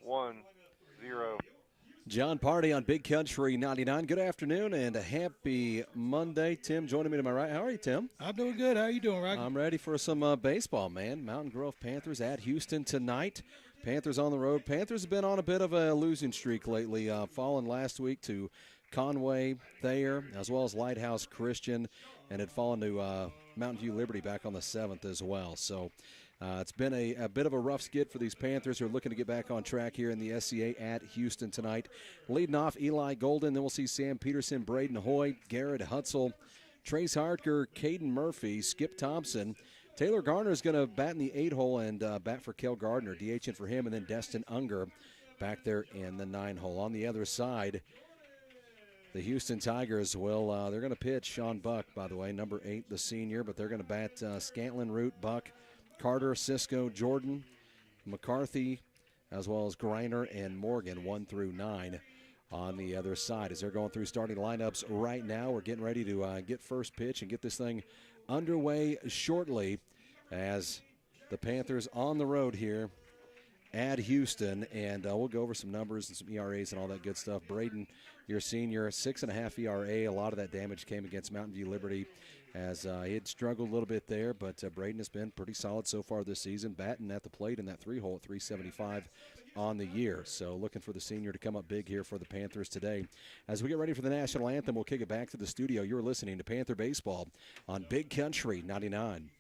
0-1-0. John Party on Big Country 99. Good afternoon and a happy Monday. Tim joining me to my right. How are you, Tim? I'm doing good. How are you doing, Rocky? I'm ready for some baseball, man. Mountain Grove Panthers at Houston tonight. Panthers on the road. Panthers have been on a bit of a losing streak lately, falling last week to Conway, Thayer, as well as Lighthouse Christian, and had fallen to Mountain View Liberty back on the 7th as well. So it's been a bit of a rough skid for these Panthers who are looking to get back on track here in the SCA at Houston tonight. Leading off, Eli Golden. Then we'll see Sam Peterson, Braden Hoy, Garrett Hutzel, Trace Harker, Caden Murphy, Skip Thompson. Taylor Garner is going to bat in the 8-hole and bat for Kel Gardner, DHing for him, and then Destin Unger back there in the 9-hole. On the other side, the Houston Tigers will, they're going to pitch Sean Buck, by the way, number 8, the senior, but they're going to bat Scantlin, Root, Buck, Carter, Cisco, Jordan, McCarthy, as well as Greiner and Morgan, 1 through 9 on the other side. As they're going through starting lineups right now, we're getting ready to get first pitch and get this thing underway shortly as the Panthers on the road here at Houston, and we'll go over some numbers and some ERAs and all that good stuff. Braden, your senior, 6.5 ERA. A lot of that damage came against Mountain View Liberty as he had struggled a little bit there, but Braden has been pretty solid so far this season, batting at the plate in that 3-hole at 375 on the year. So looking for the senior to come up big here for the Panthers today. As we get ready for the national anthem, we'll kick it back to the studio. You're listening to Panther Baseball on Big Country 99.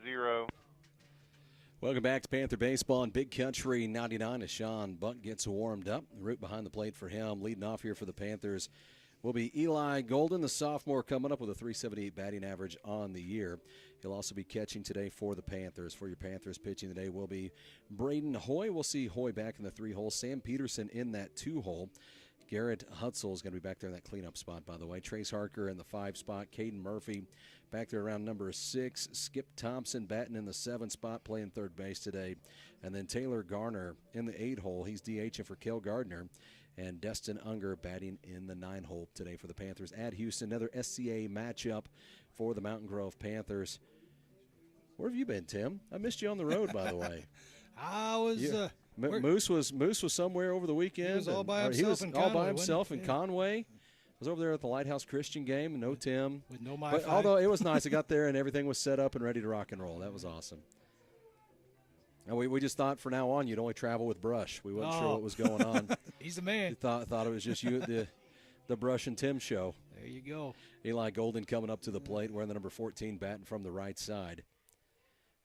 Zero. Welcome back to Panther Baseball on Big Country 99 as Sean Buck gets warmed up. Root behind the plate for him. Leading off here for the Panthers will be Eli Golden, the sophomore, coming up with a 378 batting average on the year. He'll also be catching today for the Panthers. For your Panthers pitching today will be Braden Hoy. We'll see Hoy back in the 3-hole. Sam Peterson in that 2-hole. Garrett Hutzel is going to be back there in that cleanup spot, by the way. Trace Harker in the 5 spot. Caden Murphy back there around number 6. Skip Thompson batting in the 7 spot, playing third base today. And then Taylor Garner in the 8-hole. He's DHing for Kel Gardner. And Destin Unger batting in the 9-hole today for the Panthers at Houston. Another SCA matchup for the Mountain Grove Panthers. Where have you been, Tim? I missed you on the road, by the way. I was Moose was somewhere over the weekend. He was all by himself. He was in all Conway, by himself in yeah. Conway. I was over there at the Lighthouse Christian game. No Tim. With no my. But although it was nice, I got there and everything was set up and ready to rock and roll. That was awesome. And we just thought from now on you'd only travel with Brush. We wasn't sure what was going on. He's the man. We thought it was just you at the Brush and Tim show. There you go. Eli Golden coming up to the plate, wearing the number 14, batting from the right side.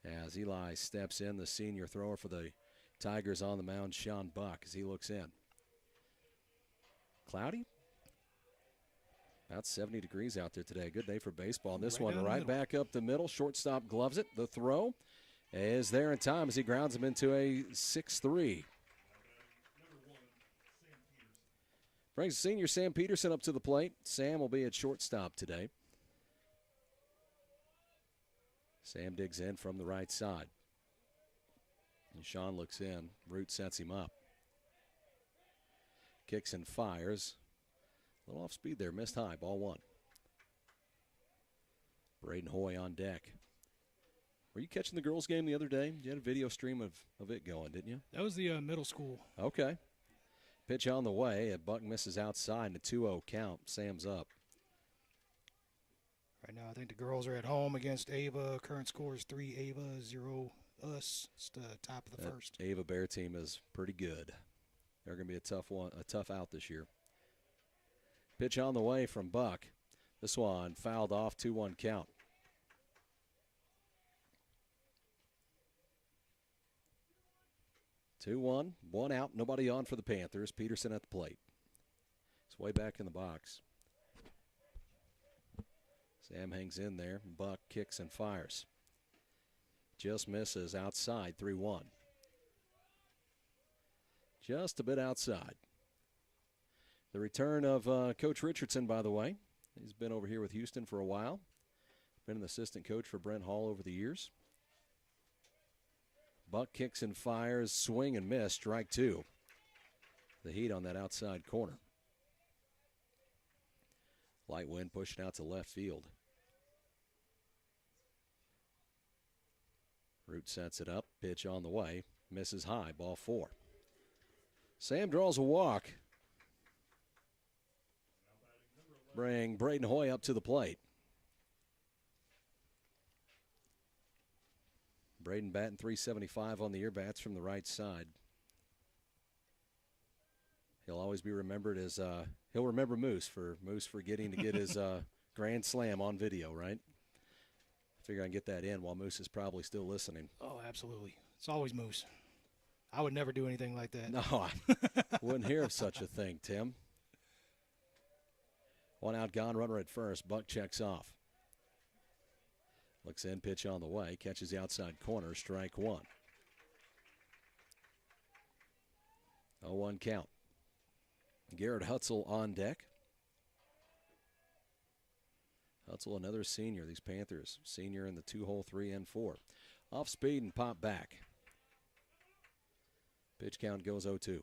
As Eli steps in, the senior thrower for the Tigers on the mound, Sean Buck, as he looks in. Cloudy? About 70 degrees out there today. Good day for baseball. And this one right back up the middle. Shortstop gloves it. The throw is there in time as he grounds him into a 6-3. Brings senior Sam Peterson up to the plate. Sam will be at shortstop today. Sam digs in from the right side. And Sean looks in. Root sets him up. Kicks and fires. A little off speed there. Missed high. Ball one. Braden Hoy on deck. Were you catching the girls' game the other day? You had a video stream of it going, didn't you? That was the middle school. Okay. Pitch on the way. A Buck misses outside and a 2-0 count. Sam's up. Right now, I think the girls are at home against Ava. Current score is 3 Ava, 0 us. It's the top of the first. Ava Bear team is pretty good. They're going to be a tough out this year. Pitch on the way from Buck. This one fouled off, 2-1 count. Two-one, one out, nobody on for the Panthers. Peterson at the plate. It's way back in the box. Sam hangs in there. Buck kicks and fires. Just misses outside, 3-1. Just a bit outside. The return of Coach Richardson, by the way. He's been over here with Houston for a while. Been an assistant coach for Brent Hall over the years. Buck kicks and fires, swing and miss, strike two. The heat on that outside corner. Light wind pushing out to left field. Root sets it up, pitch on the way, misses high, ball four. Sam draws a walk. Bring Braden Hoy up to the plate. Braden batting .375 on the year, bats from the right side. He'll always be remembered as he'll remember Moose for getting to get his grand slam on video, right? I figure I can get that in while Moose is probably still listening. Oh, absolutely. It's always Moose. I would never do anything like that. No, I wouldn't hear of such a thing, Tim. One out, gone, runner at first. Buck checks off. Looks in, pitch on the way. Catches the outside corner, strike one. 0-1 count. Garrett Hutzel on deck. Hutzel, another senior. These Panthers, senior in the 2-hole 3 and 4. Off speed and pop back. Pitch count goes 0-2.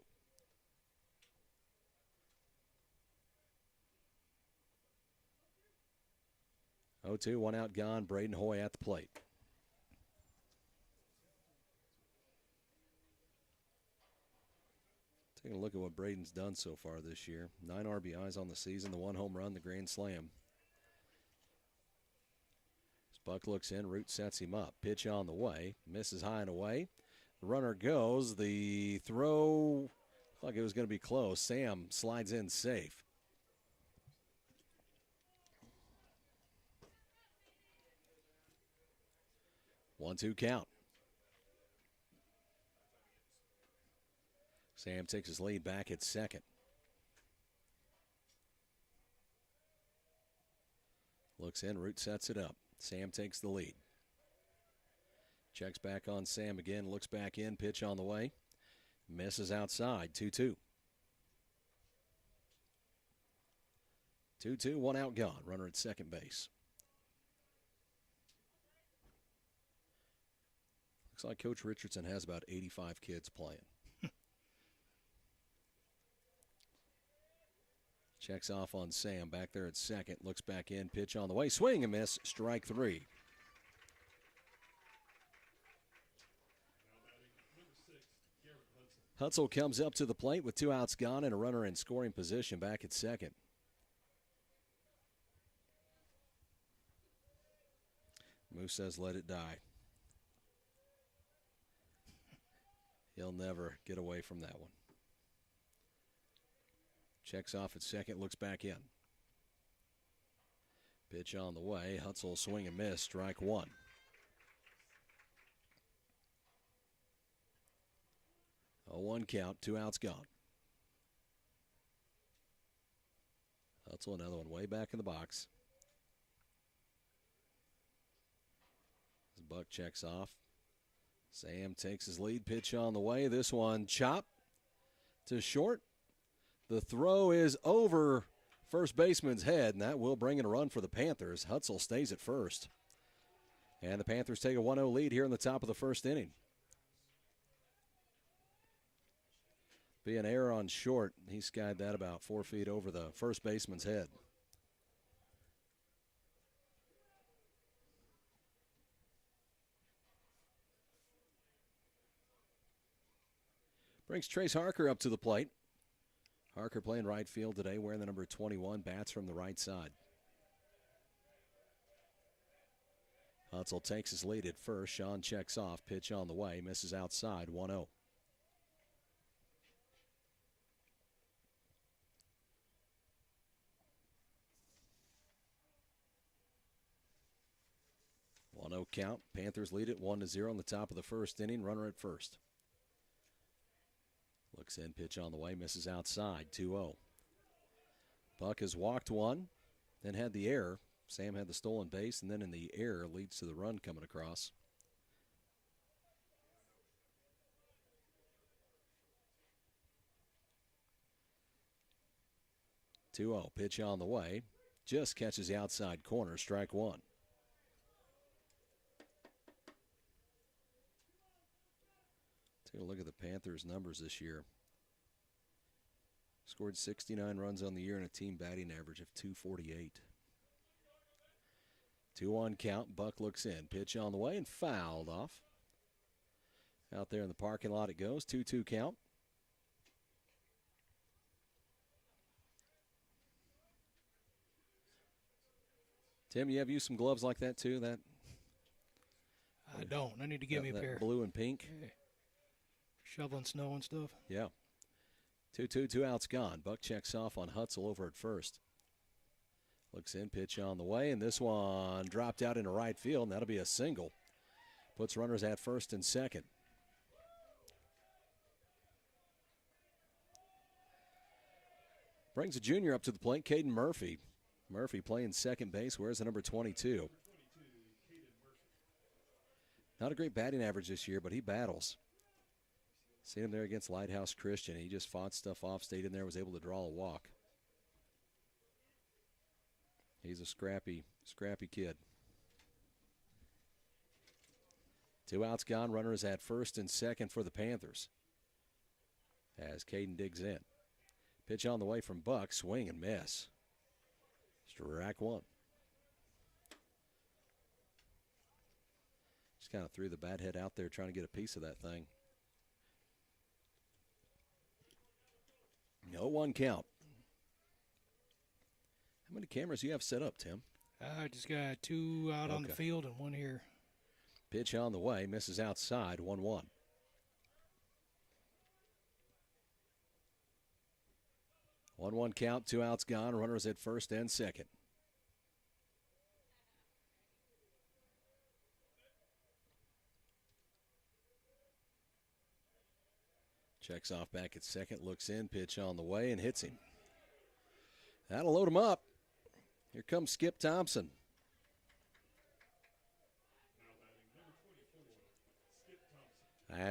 One out, gone. Braden Hoy at the plate. Taking a look at what Braden's done so far this year. 9 RBIs on the season, the 1 home run, the grand slam. As Buck looks in, Root sets him up. Pitch on the way, misses high and away. The runner goes. The throw looked like it was going to be close. Sam slides in safe. One-two count. Sam takes his lead back at second. Looks in, Root sets it up. Sam takes the lead. Checks back on Sam again, looks back in, pitch on the way. Misses outside, 2-2. 2-2, one out, gone. Runner at second base. Looks like Coach Richardson has about 85 kids playing. Checks off on Sam back there at second. Looks back in. Pitch on the way. Swing and miss. Strike 3. Hutzel comes up to the plate with 2 outs gone and a runner in scoring position back at second. Moose says let it die. He'll never get away from that one. Checks off at second, looks back in. Pitch on the way. Hutzel swing and miss. Strike 1. 0-1 count, 2 outs gone. Hutzel, another one way back in the box. As Buck checks off. Sam takes his lead. Pitch on the way. This one chop to short. The throw is over first baseman's head, and that will bring in a run for the Panthers. Hutzel stays at first. And the Panthers take a 1-0 lead here in the top of the first inning. Be an error on short. He skied that about 4 feet over the first baseman's head. Brings Trace Harker up to the plate. Harker playing right field today, wearing the number 21, bats from the right side. Hutzel takes his lead at first. Sean checks off. Pitch on the way. Misses outside. 1-0. Count. Panthers lead it 1-0 in the top of the first inning. Runner at first. Looks in, pitch on the way, misses outside, 2-0. Buck has walked one, then had the error. Sam had the stolen base, and then in the error leads to the run coming across. Pitch on the way. Just catches the outside corner, strike 1. Take a look at the Panthers' numbers this year. Scored 69 runs on the year and a team batting average of 248. 2-1 count. Buck looks in. Pitch on the way and fouled off. Out there in the parking lot it goes. 2-2 count. Tim, you have used some gloves like that too? That I don't. I need to get me a pair. Blue and pink. Yeah. Shoveling snow and stuff. Yeah. 2-2, 2 outs gone. Buck checks off on Hutzel over at first. Looks in, pitch on the way, and this one dropped out into right field, and that'll be a single. Puts runners at first and second. Brings a junior up to the plate, Caden Murphy. Murphy playing second base, wears the number 22. Not a great batting average this year, but he battles. Seen him there against Lighthouse Christian. He just fought stuff off, stayed in there, was able to draw a walk. He's a scrappy kid. 2 outs gone. Runner is at first and second for the Panthers. As Caden digs in. Pitch on the way from Buck. Swing and miss. Strike 1. Just kind of threw the bat head out there trying to get a piece of that thing. 0-1 count. How many cameras do you have set up, Tim? I just got 2 out on the field and 1 here. Pitch on the way, misses outside, 1-1. One count, 2 outs gone, runners at first and second. Checks off back at second, looks in, pitch on the way, and hits him. That'll load him up. Here comes Skip Thompson.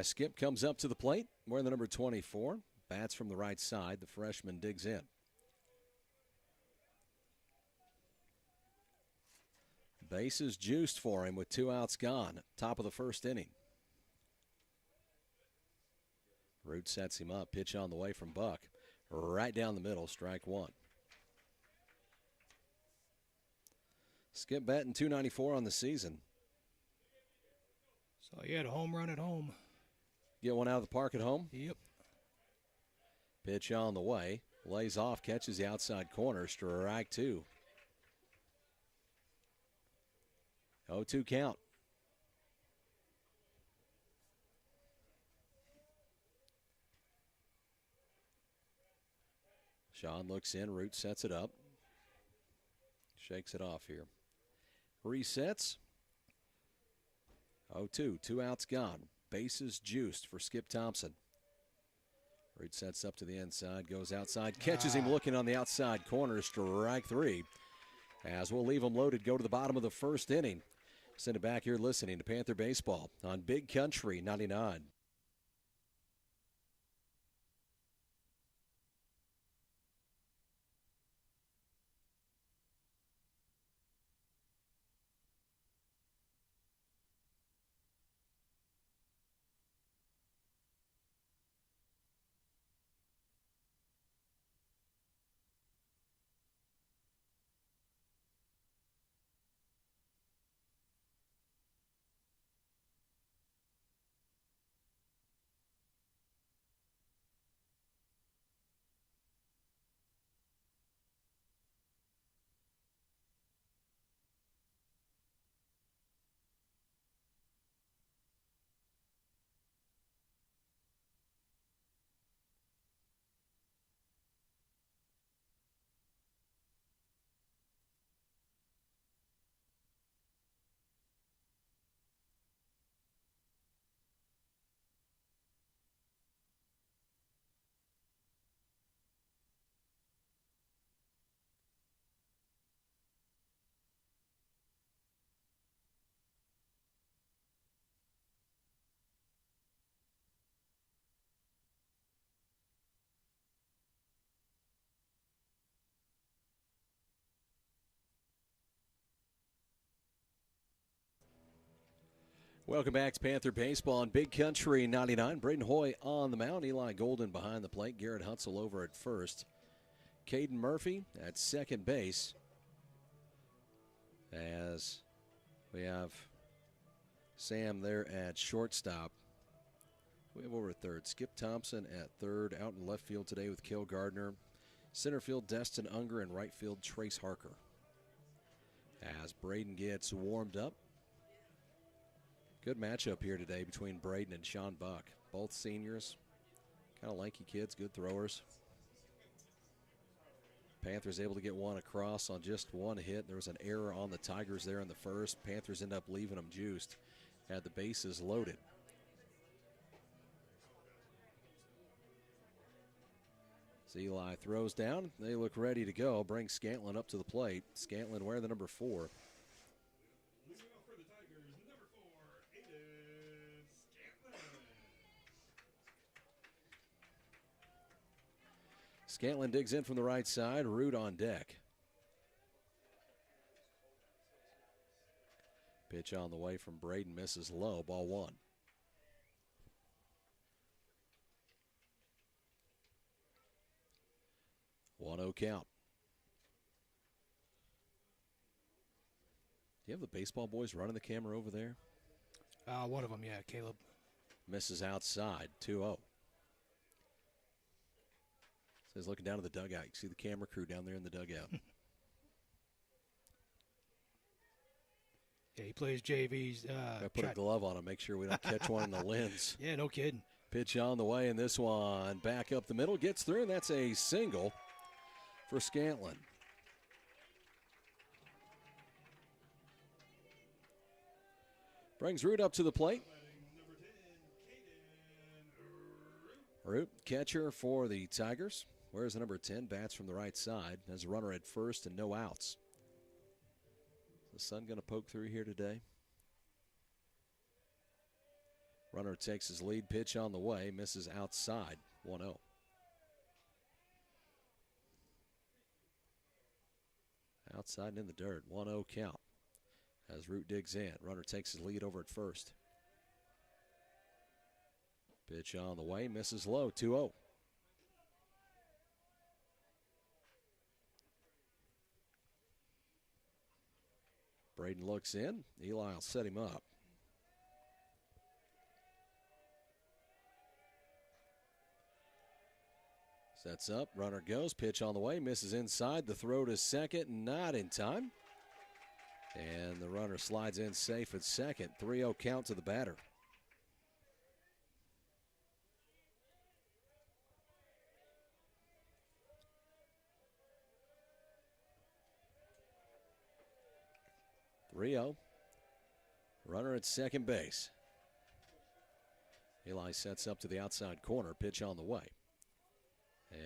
Skip comes up to the plate, wearing the number 24. Bats from the right side. The freshman digs in. Bases juiced for him with 2 outs gone. Top of the first inning. Root sets him up. Pitch on the way from Buck. Right down the middle, strike 1. Skip batting .294 on the season. So he had a home run at home. Get one out of the park at home. Yep. Pitch on the way. Lays off, catches the outside corner. Strike two. 0-2 count. Sean looks in. Root sets it up. Shakes it off here. Resets. 0-2. 2 outs gone. Bases juiced for Skip Thompson. Root sets up to the inside. Goes outside. Catches him looking on the outside corner. Strike three. As we'll leave him loaded. Go to the bottom of the first inning. Send it back here listening to Panther Baseball on Big Country 99. Welcome back to Panther Baseball on Big Country 99. Braden Hoy on the mound. Eli Golden behind the plate. Garrett Hutzel over at first. Caden Murphy at second base. As we have Sam there at shortstop. We have over at third. Skip Thompson at third. Out in left field today with Cale Gardner. Center field, Destin Unger. And right field, Trace Harker. As Braden gets warmed up. Good matchup here today between Braden and Sean Buck. Both seniors, kind of lanky kids, good throwers. Panthers able to get one across on just one hit. There was an error on the Tigers there in the first. Panthers end up leaving them juiced. Had the bases loaded. So Eli throws down. They look ready to go. Brings Scantlin up to the plate. Scantlin wearing the number 4. Scantlin digs in from the right side. Root on deck. Pitch on the way from Braden, misses low. Ball 1. One-0 count. Do you have the baseball boys running the camera over there? One of them, yeah, Caleb. Misses outside. 2-0. He's looking down at the dugout. You can see the camera crew down there in the dugout. Yeah, he plays JV's. I put a glove on him, make sure we don't catch one in the lens. Yeah, no kidding. Pitch on the way, and this one back up the middle, gets through, and that's a single for Scantlin. Brings Root up to the plate. Root, catcher for the Tigers. Where's the number 10? Bats from the right side. Has a runner at first and no outs. Is the sun going to poke through here today? Runner takes his lead. Pitch on the way. Misses outside. 1-0. Outside and in the dirt. 1-0 count. As Root digs in. Runner takes his lead over at first. Pitch on the way. Misses low. 2-0. Braden looks in. Eli will set him up. Sets up, runner goes, pitch on the way, misses inside. The throw to second, not in time. And the runner slides in safe at second. 3-0 count to the batter. Runner at second base. Eli sets up to the outside corner, pitch on the way.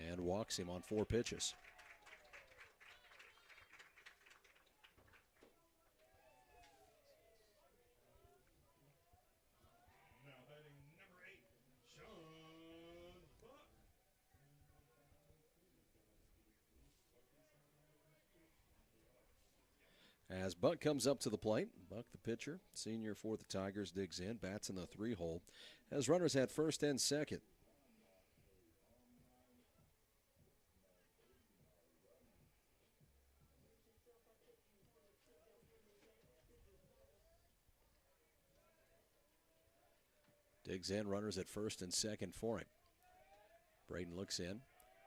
And walks him on 4 pitches. As Buck comes up to the plate, Buck, the pitcher, senior for the Tigers, digs in, bats in the 3-hole, has runners at first and second. Digs in, runners at first and second for him. Braden looks in.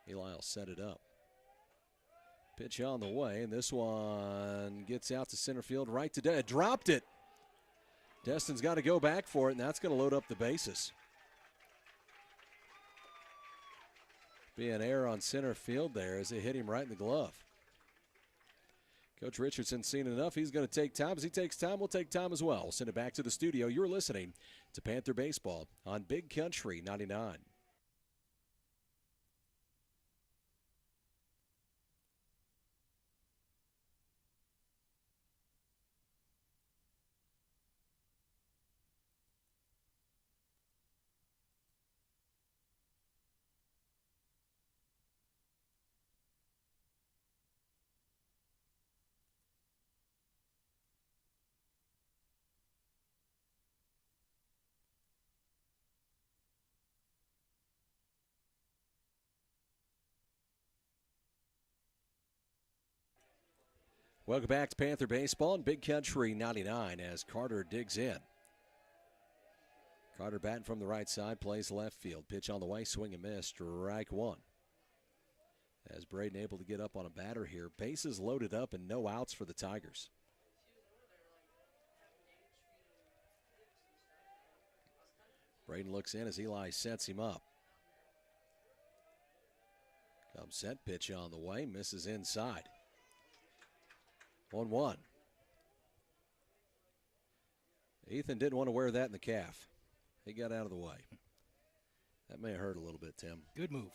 Eli will set it up. Pitch on the way, and this one gets out to center field, right to dead. Dropped it. Destin's got to go back for it, and that's going to load up the bases. Be an error on center field there as they hit him right in the glove. Coach Richardson's seen enough. He's going to take time. As he takes time, we'll take time as well. We'll send it back to the studio. You're listening to Panther Baseball on Big Country 99. Welcome back to Panther Baseball on Big Country 99 as Carter digs in. Carter batting from the right side, plays left field. Pitch on the way, swing and miss, strike one. As Braden able to get up on a batter here. Bases loaded up and no outs for the Tigers. Braden looks in as Eli sets him up. Comes set, pitch on the way, misses inside. 1-1. Ethan didn't want to wear that in the calf. He got out of the way. That may have hurt a little bit, Tim. Good move.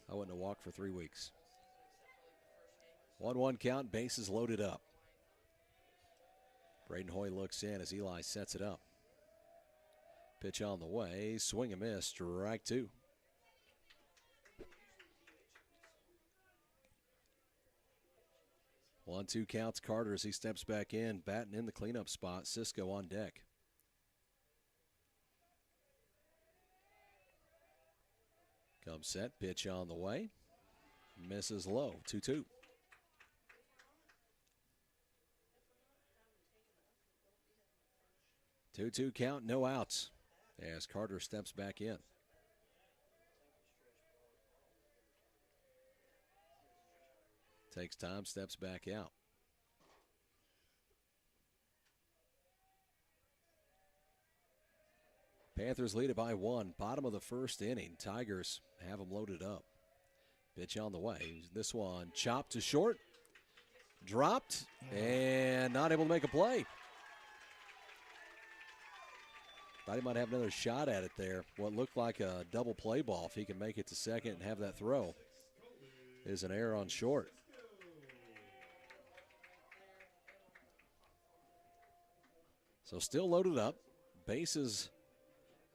I wouldn't have walked for 3 weeks. 1-1 count, bases loaded up. Braden Hoy looks in as Eli sets it up. Pitch on the way, swing and miss, strike two. 1-2 counts Carter as he steps back in, batting in the cleanup spot. Cisco on deck. Comes set, pitch on the way. Misses low, 2-2. Two count, no outs as Carter steps back in. Takes time, steps back out. Panthers lead it by 1. Bottom of the first inning. Tigers have them loaded up. Pitch on the way. This one chopped to short. Dropped and not able to make a play. Thought he might have another shot at it there. What looked like a double play ball. If he can make it to second and have that throw, is an error on short. So still loaded up. Bases,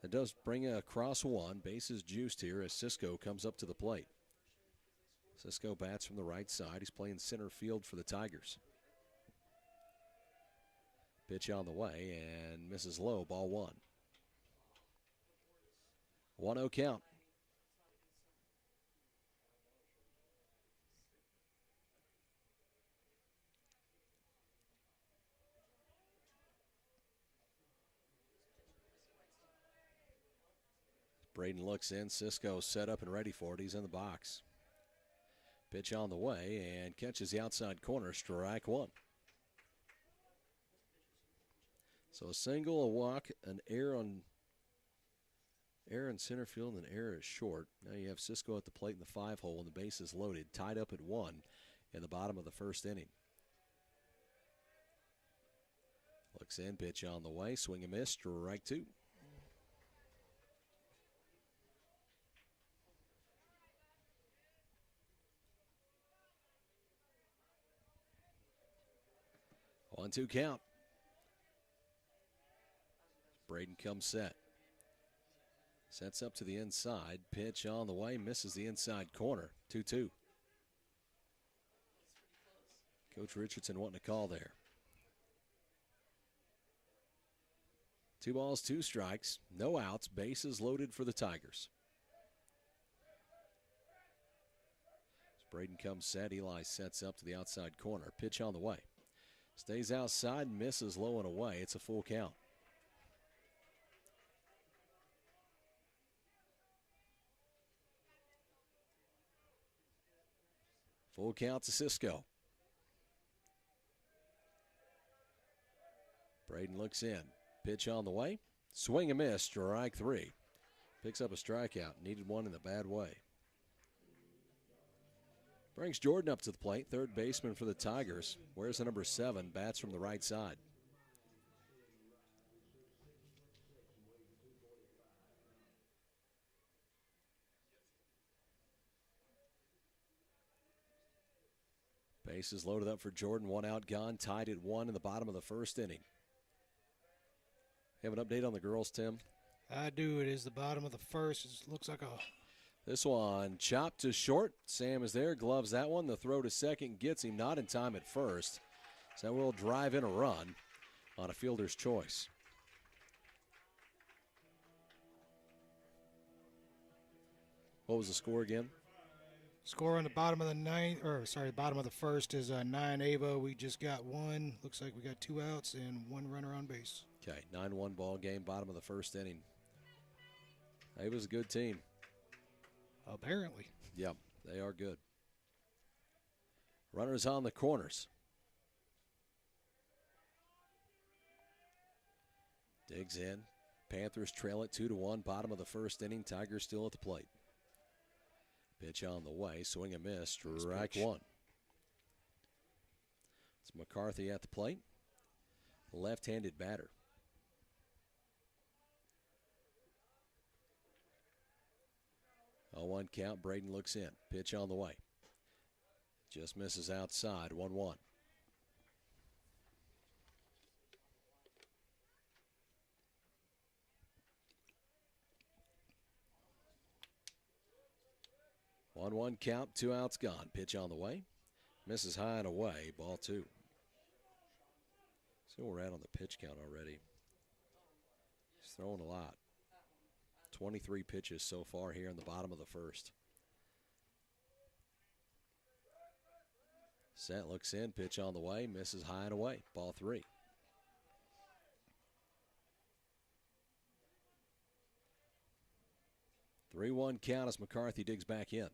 it does bring across one. Bases juiced here as Cisco comes up to the plate. Cisco bats from the right side. He's playing center field for the Tigers. Pitch on the way and misses low, ball one. 1-0 count. Braden looks in. Cisco set up and ready for it. He's in the box. Pitch on the way and catches the outside corner. Strike one. So a single, a walk, an error in center field, and an error at short. Now you have Cisco at the plate in the 5-hole, and the base is loaded, tied up at 1 in the bottom of the first inning. Looks in, pitch on the way, swing and miss, strike two. One-two count. Braden comes set. Sets up to the inside. Pitch on the way. Misses the inside corner. 2-2. Coach Richardson wanting to call there. 2 balls, 2 strikes. No outs. Bases loaded for the Tigers. As Braden comes set. Eli sets up to the outside corner. Pitch on the way. Stays outside. Misses low and away. It's a full count. Full count to Cisco. Braden looks in. Pitch on the way. Swing and miss. Strike three. Picks up a strikeout. Needed one in a bad way. Brings Jordan up to the plate. Third baseman for the Tigers. Wears the number 7. Bats from the right side. Bases loaded up for Jordan. 1 out, gone. Tied at 1 in the bottom of the first inning. You have an update on the girls, Tim? I do. It is the bottom of the first. It looks like a... This one chopped to short. Sam is there. Gloves that one. The throw to second gets him not in time at first. So we'll drive in a run on a fielder's choice. What was the score again? Score on the bottom of the bottom of the first is 9 Ava. We just got 1. Looks like we got 2 outs and 1 runner on base. Okay, 9-1 ball game, bottom of the first inning. Ava's a good team. Apparently. Yep, they are good. Runners on the corners. Digs in. Panthers trail it 2-1, bottom of the first inning. Tigers still at the plate. Pitch on the way, swing and miss, strike one. It's McCarthy at the plate. Left-handed batter. A 1 count, Braden looks in. Pitch on the way. Just misses outside, 1-1. One count, 2 outs gone. Pitch on the way. Misses high and away, ball 2. See where we're at on the pitch count already. He's throwing a lot. 23 pitches so far here in the bottom of the first. Set looks in, pitch on the way, misses high and away, ball 3. Three-one count as McCarthy digs back in.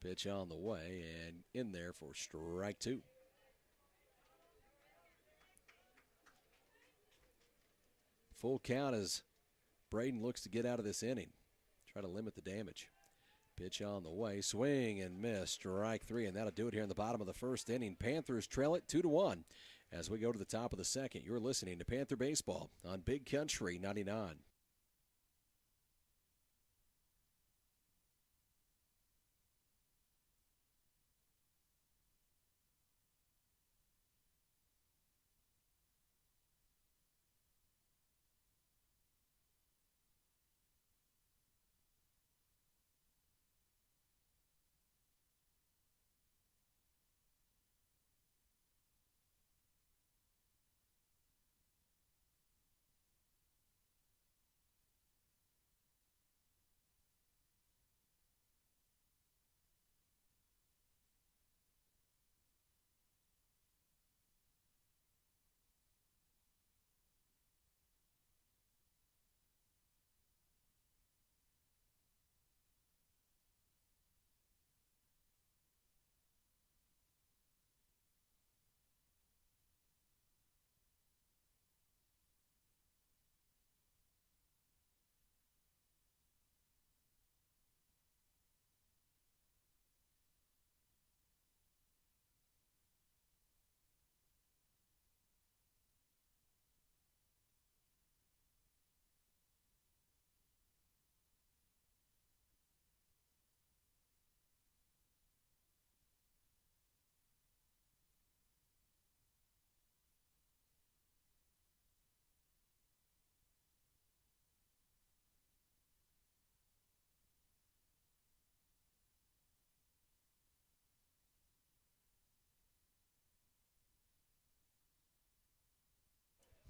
Pitch on the way and in there for strike 2. Full count as Braden looks to get out of this inning. Try to limit the damage. Pitch on the way, swing and miss, strike 3, and that'll do it here in the bottom of the first inning. Panthers trail it 2-1 as we go to the top of the second. You're listening to Panther Baseball on Big Country 99.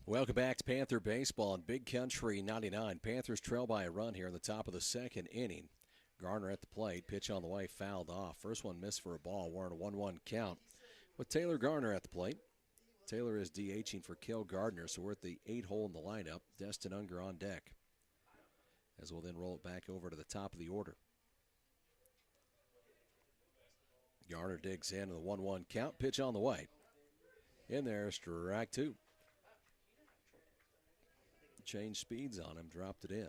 Welcome back to Panther Baseball on Big Country 99. Panthers trail by a run here in the top of the second inning. Garner at the plate, pitch on the way, fouled off. First one missed for a ball. We're in a 1-1 count with Taylor Garner at the plate. Taylor is DHing for Kel Gardner, so we're at the 8 hole in the lineup. Destin Unger on deck, as we'll then roll it back over to the top of the order. Garner digs in the 1-1 count. Pitch on the way. In there, strike 2. Changed speeds on him, dropped it in.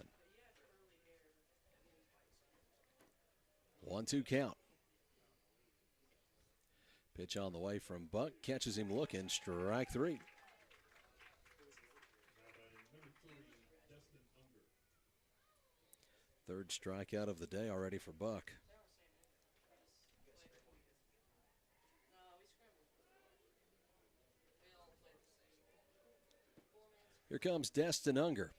1-2 count. Pitch on the way from Buck, catches him looking, strike 3. Third strikeout of the day already for Buck. Here comes Destin Unger.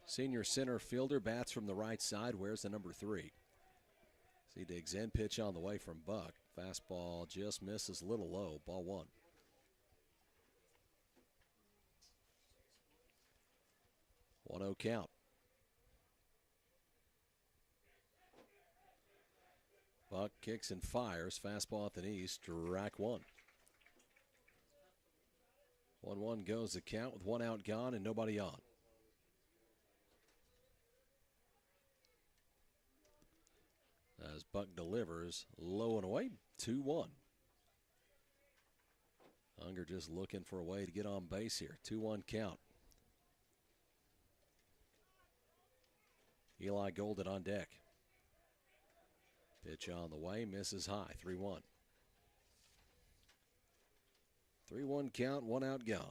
Senior center fielder, bats from the right side, wears the number 3. He digs in, pitch on the way from Buck. Fastball just misses a little low, ball 1. One 0 count. Buck kicks and fires, fastball at the knee, strike 1. 1-1 goes the count with 1 out gone and nobody on. As Buck delivers, low and away, 2-1. Unger just looking for a way to get on base here. 2-1 count. Eli Golden on deck. Pitch on the way, misses high, 3-1. 3-1 count, 1 out gone.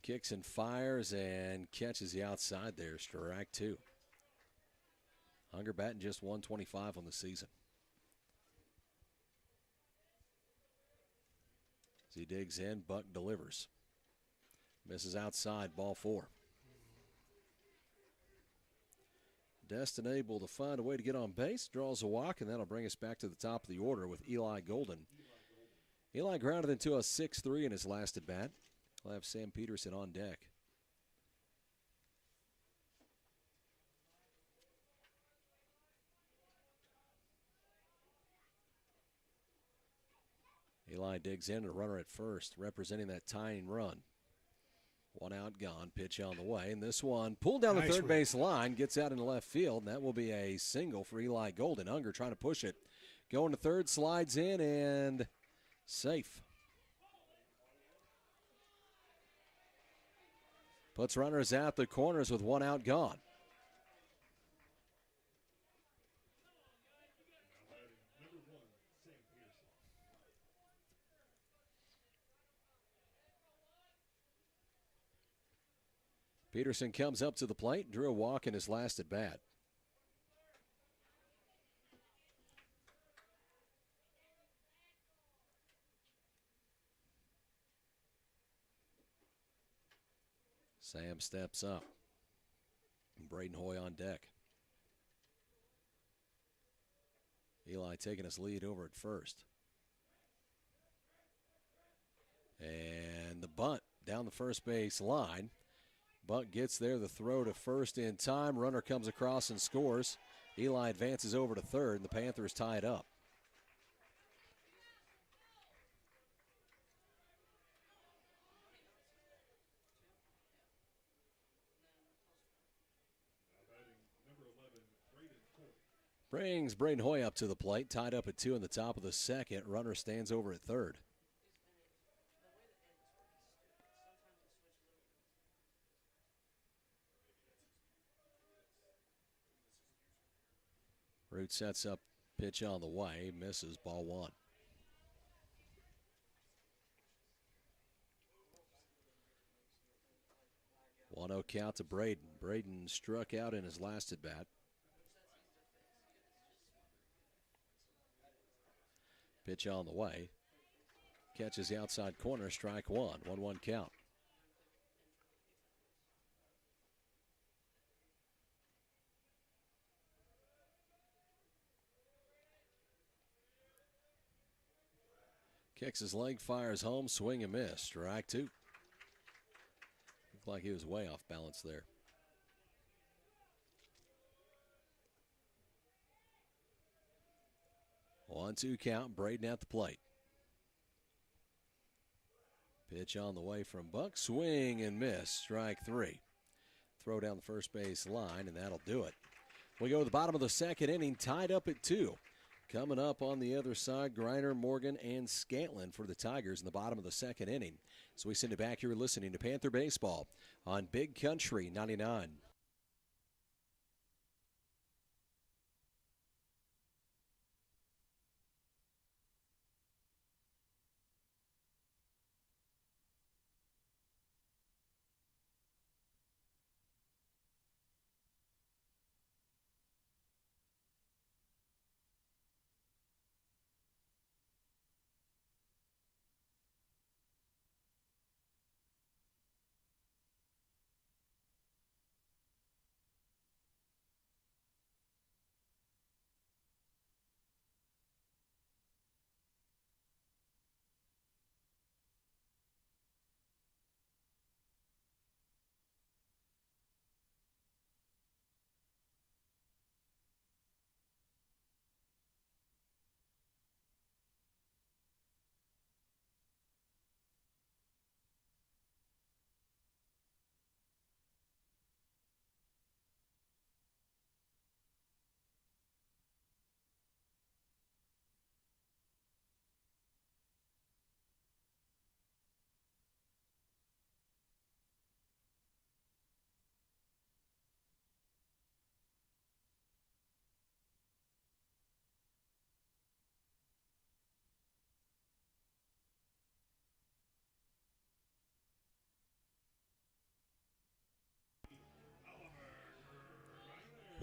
Kicks and fires and catches the outside there, strike 2. Unger batting just 125 on the season. As he digs in, Buck delivers. Misses outside, ball 4. Destin able to find a way to get on base, draws a walk, and that'll bring us back to the top of the order with Eli Golden. Eli grounded into a 6-3 in his last at bat. We'll have Sam Peterson on deck. Eli digs in, a runner at first, representing that tying run. 1 out gone, pitch on the way, and this one pulled down the third base line, gets out into left field, and that will be a single for Eli Golden. Unger trying to push it. Going to third, slides in, and safe. Puts runners at the corners with 1 out gone. Peterson comes up to the plate, drew a walk in his last at bat. Sam steps up. Braden Hoy on deck. Eli taking his lead over at first. And the bunt down the first base line. Buck gets there, the throw to first in time. Runner comes across and scores. Eli advances over to third, and the Panthers tie it up. Brings Braden Hoy up to the plate, tied up at 2 in the top of the second. Runner stands over at third. Root sets up, pitch on the way, misses, ball 1. One 0 count to Braden. Braden struck out in his last at bat. Pitch on the way. Catches the outside corner, strike 1. 1-1 count. Kicks his leg, fires home, swing and miss. Strike two. Looked like he was way off balance there. 1-2 count, Braden at the plate. Pitch on the way from Buck, swing and miss. Strike three. Throw down the first base line, and that'll do it. We go to the bottom of the second inning, tied up at 2. Coming up on the other side, Griner, Morgan, and Scantlin for the Tigers in the bottom of the second inning. So we send it back here listening to Panther Baseball on Big Country 99.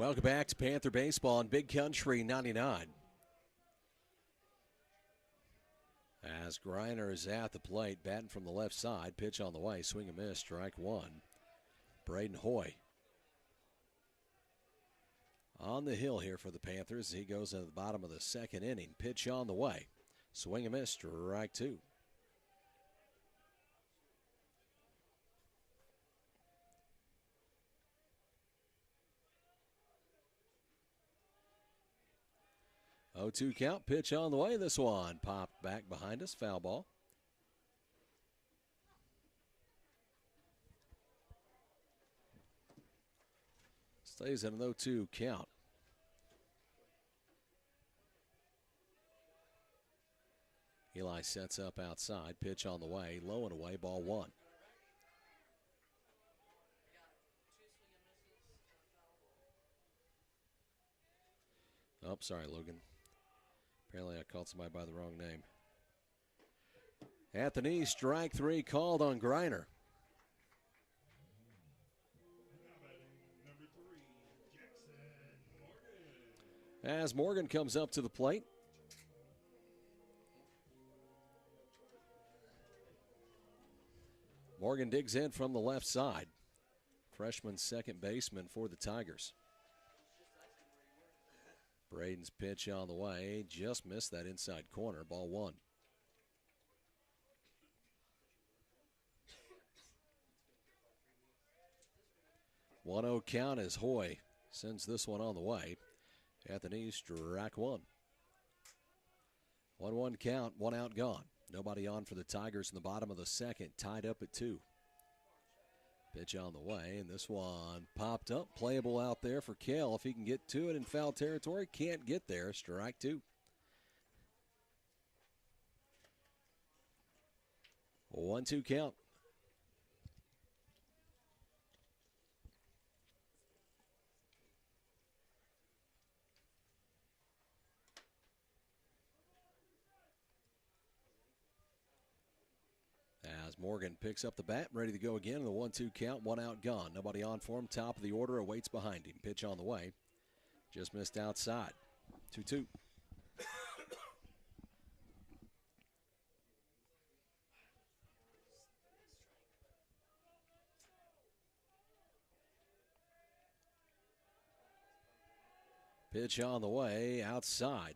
Welcome back to Panther Baseball on Big Country 99. As Griner is at the plate, batting from the left side, pitch on the way, swing and miss, strike one. Braden Hoy on the hill here for the Panthers. He goes into the bottom of the second inning, pitch on the way, swing and miss, strike two. Oh, 2 count, pitch on the way. This one popped back behind us, foul ball. Stays at an 0-2 count. Eli sets up outside, pitch on the way, low and away, ball one. Oh, sorry, Logan. Apparently I called somebody by the wrong name. At the knee, strike three called on Griner. As Morgan comes up to the plate. Morgan digs in from the left side. Freshman second baseman for the Tigers. Braden's pitch on the way, just missed that inside corner, ball one. 1-0 count as Hoy sends this one on the way. At the knee, strike one. 1-1 count, one out gone. Nobody on for the Tigers in the bottom of the second, tied up at 2. Pitch on the way, and this one popped up. Playable out there for Kell if he can get to it in foul territory. Can't get there. Strike two. 1-2 count. As Morgan picks up the bat, ready to go again in the 1-2 count, one out gone. Nobody on for him. Top of the order awaits behind him. Pitch on the way. Just missed outside. 2-2. Pitch on the way, outside.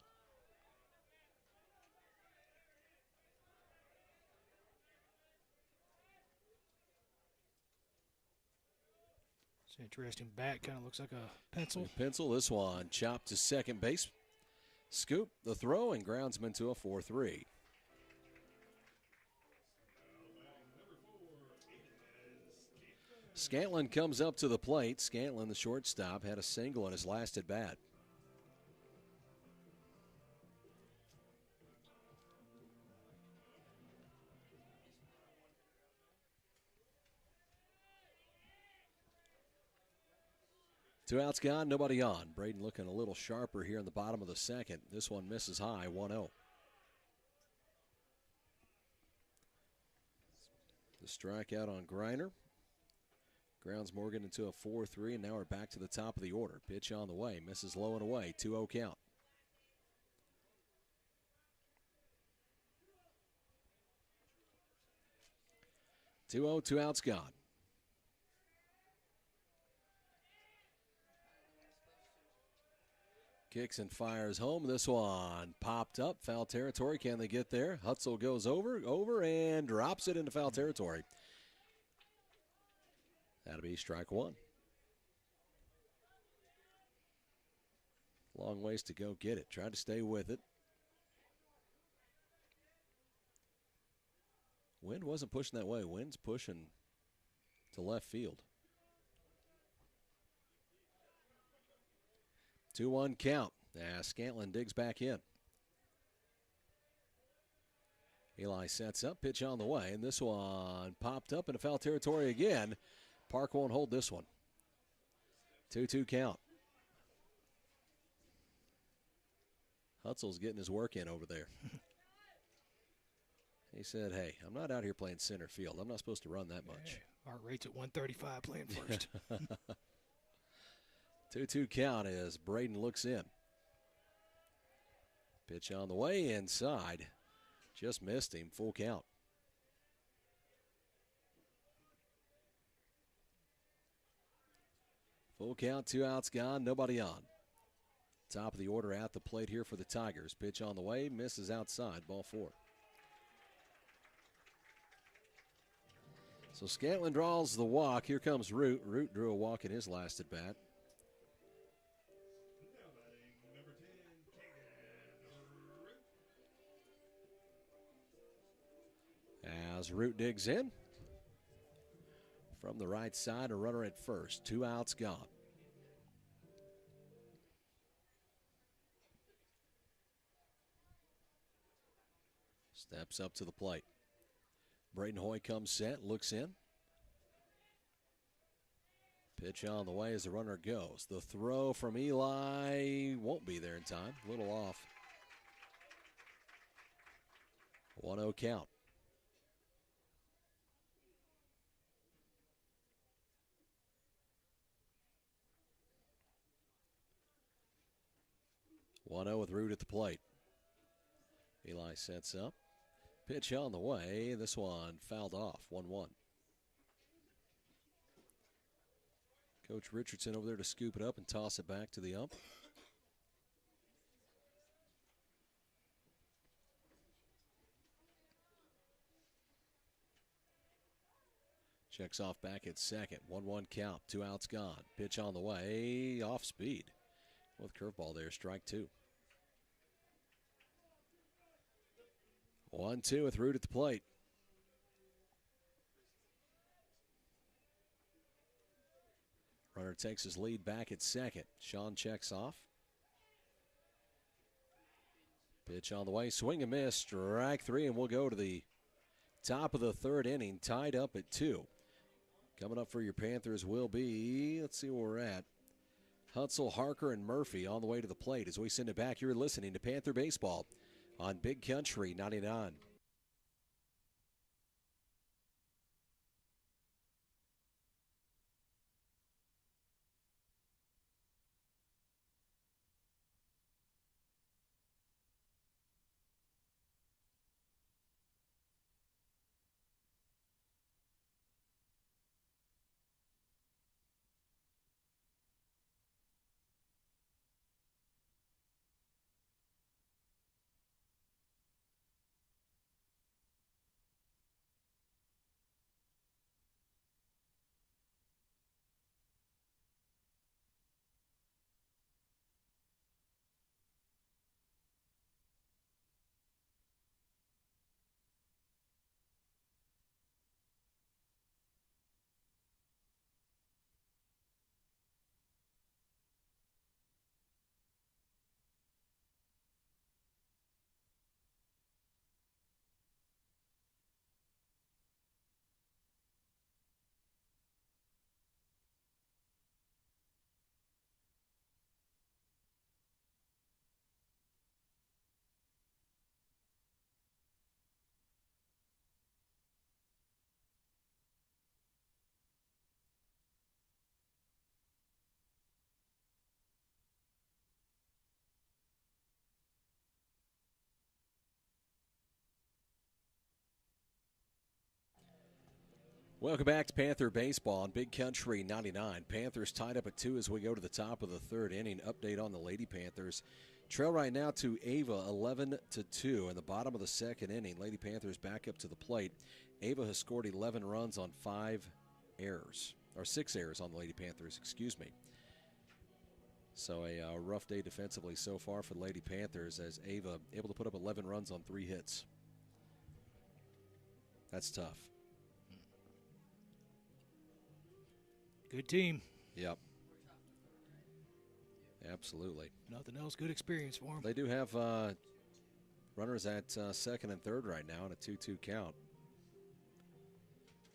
It's an interesting bat. Kind of looks like a pencil. Pencil, this one chopped to second base. Scoop, the throw, and groundsman to a 4-3. Scantlin comes up to the plate. Scantlin, the shortstop, had a single in his last at bat. Two outs gone, nobody on. Braden looking a little sharper here in the bottom of the second. This one misses high, 1-0. The strikeout on Griner. Grounds Morgan into a 4-3, and now we're back to the top of the order. Pitch on the way, misses low and away, 2-0 count. Two outs gone. Kicks and fires home. This one popped up. Foul territory. Can they get there? Hutzel goes over, and drops it into foul territory. That'll be strike one. Long ways to go get it. Try to stay with it. Wind wasn't pushing that way. Wind's pushing to left field. 2-1 count. Scantlin digs back in. Eli sets up, pitch on the way, and this one popped up into foul territory again. Park won't hold this one. 2-2 count. Hutzel's getting his work in over there. He said, hey, I'm not out here playing center field. I'm not supposed to run that much. Heart rate's at 135 playing first. 2-2 count as Braden looks in. Pitch on the way, inside. Just missed him, full count. Full count, 2 outs gone, nobody on. Top of the order at the plate here for the Tigers. Pitch on the way, misses outside, ball 4. So Scantlin draws the walk. Here comes Root. Root drew a walk in his last at bat. As Root digs in. From the right side, a runner at first. 2 outs gone. Steps up to the plate. Braden Hoy comes set, looks in. Pitch on the way as the runner goes. The throw from Eli won't be there in time. A little off. 1-0 count. With Root at the plate. Eli sets up. Pitch on the way. This one fouled off. 1-1. Coach Richardson over there to scoop it up and toss it back to the ump. Checks off back at second. 1-1 count. 2 outs gone. Pitch on the way. Off speed. With curveball there. Strike 2. 1-2 with Root at the plate. Runner takes his lead back at second. Sean checks off. Pitch on the way. Swing and miss. Strike 3, and we'll go to the top of the third inning. Tied up at 2. Coming up for your Panthers will be, let's see where we're at. Hutzel, Harker, and Murphy on the way to the plate. As we send it back, you're listening to Panther Baseball on Big Country 99. Welcome back to Panther Baseball on Big Country 99. Panthers tied up at 2 as we go to the top of the third inning. Update on the Lady Panthers. Trail right now to Ava 11-2 in the bottom of the second inning. Lady Panthers back up to the plate. Ava has scored 11 runs on 6 errors on the Lady Panthers, excuse me. So a rough day defensively so far for the Lady Panthers as Ava able to put up 11 runs on 3 hits. That's tough. Good team. Yep. Absolutely. Nothing else. Good experience for them. They do have runners at second and third right now in a 2-2 count.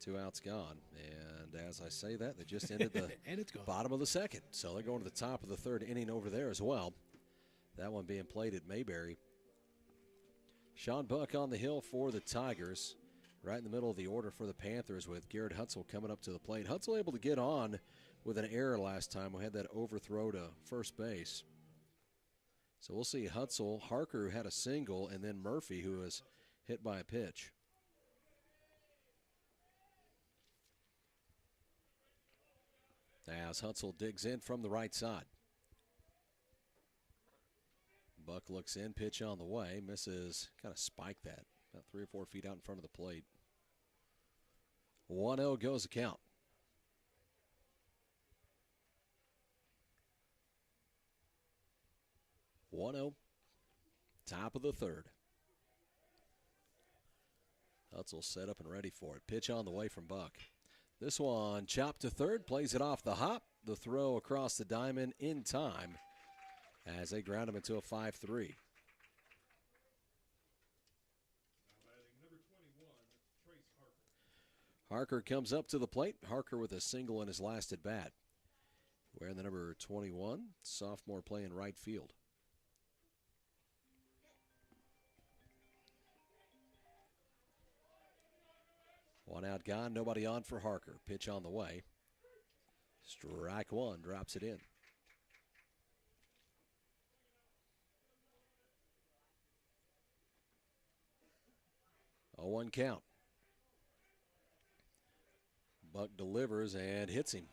2 outs gone. And as I say that, they just ended the and it's gone. Bottom of the second. So they're going to the top of the third inning over there as well. That one being played at Mayberry. Sean Buck on the hill for the Tigers. Right in the middle of the order for the Panthers with Garrett Hutzel coming up to the plate. Hutzel able to get on with an error last time. We had that overthrow to first base. So we'll see Hutzel, Harker who had a single, and then Murphy who was hit by a pitch. As Hutzel digs in from the right side. Buck looks in, pitch on the way, misses, kind of spiked that. About 3 or 4 feet out in front of the plate. 1-0 goes the count. Top of the third. Hutzel set up and ready for it. Pitch on the way from Buck. This one chopped to third, plays it off the hop. The throw across the diamond in time as they ground him into a 5-3. Harker comes up to the plate. Harker with a single in his last at bat. Wearing the number 21, sophomore playing right field. One out gone, nobody on for Harker. Pitch on the way. Strike one, drops it in. A 1 count. Buck delivers and hits him.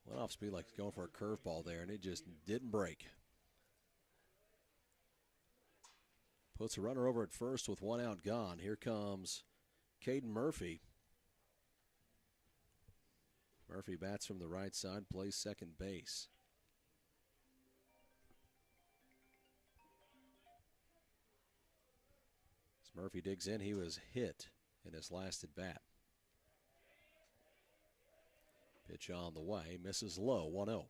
Went off speed like going for a curveball there, and it just didn't break. Puts a runner over at first with 1 out gone. Here comes Caden Murphy. Murphy bats from the right side, plays second base. As Murphy digs in, he was hit in his last at bat. Pitch on the way, misses low, 1-0.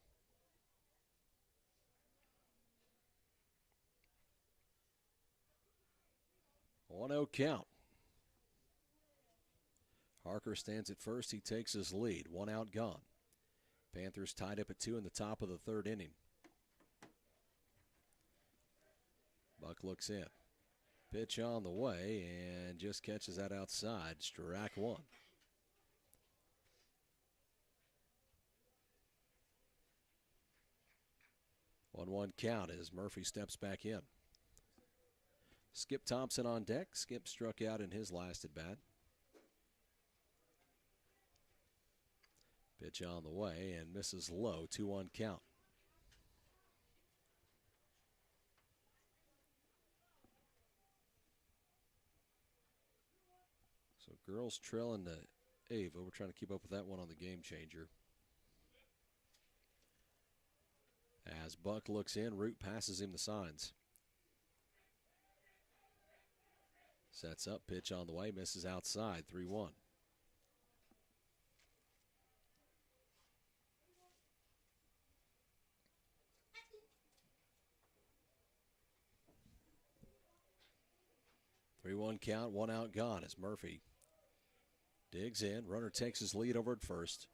One-0 count. Harker stands at first. He takes his lead. 1 out gone. Panthers tied up at 2 in the top of the third inning. Buck looks in. Pitch on the way and just catches that outside. Strike one. One count as Murphy steps back in. Skip Thompson on deck. Skip struck out in his last at bat. Pitch on the way and misses low. 2-1 count. So girls trailing to Ava. We're trying to keep up with that one on the game changer. As Buck looks in, Root passes him the signs. Sets up, pitch on the way, misses outside, 3-1. Three-one count, 1 out gone as Murphy digs in. Runner takes his lead over at first.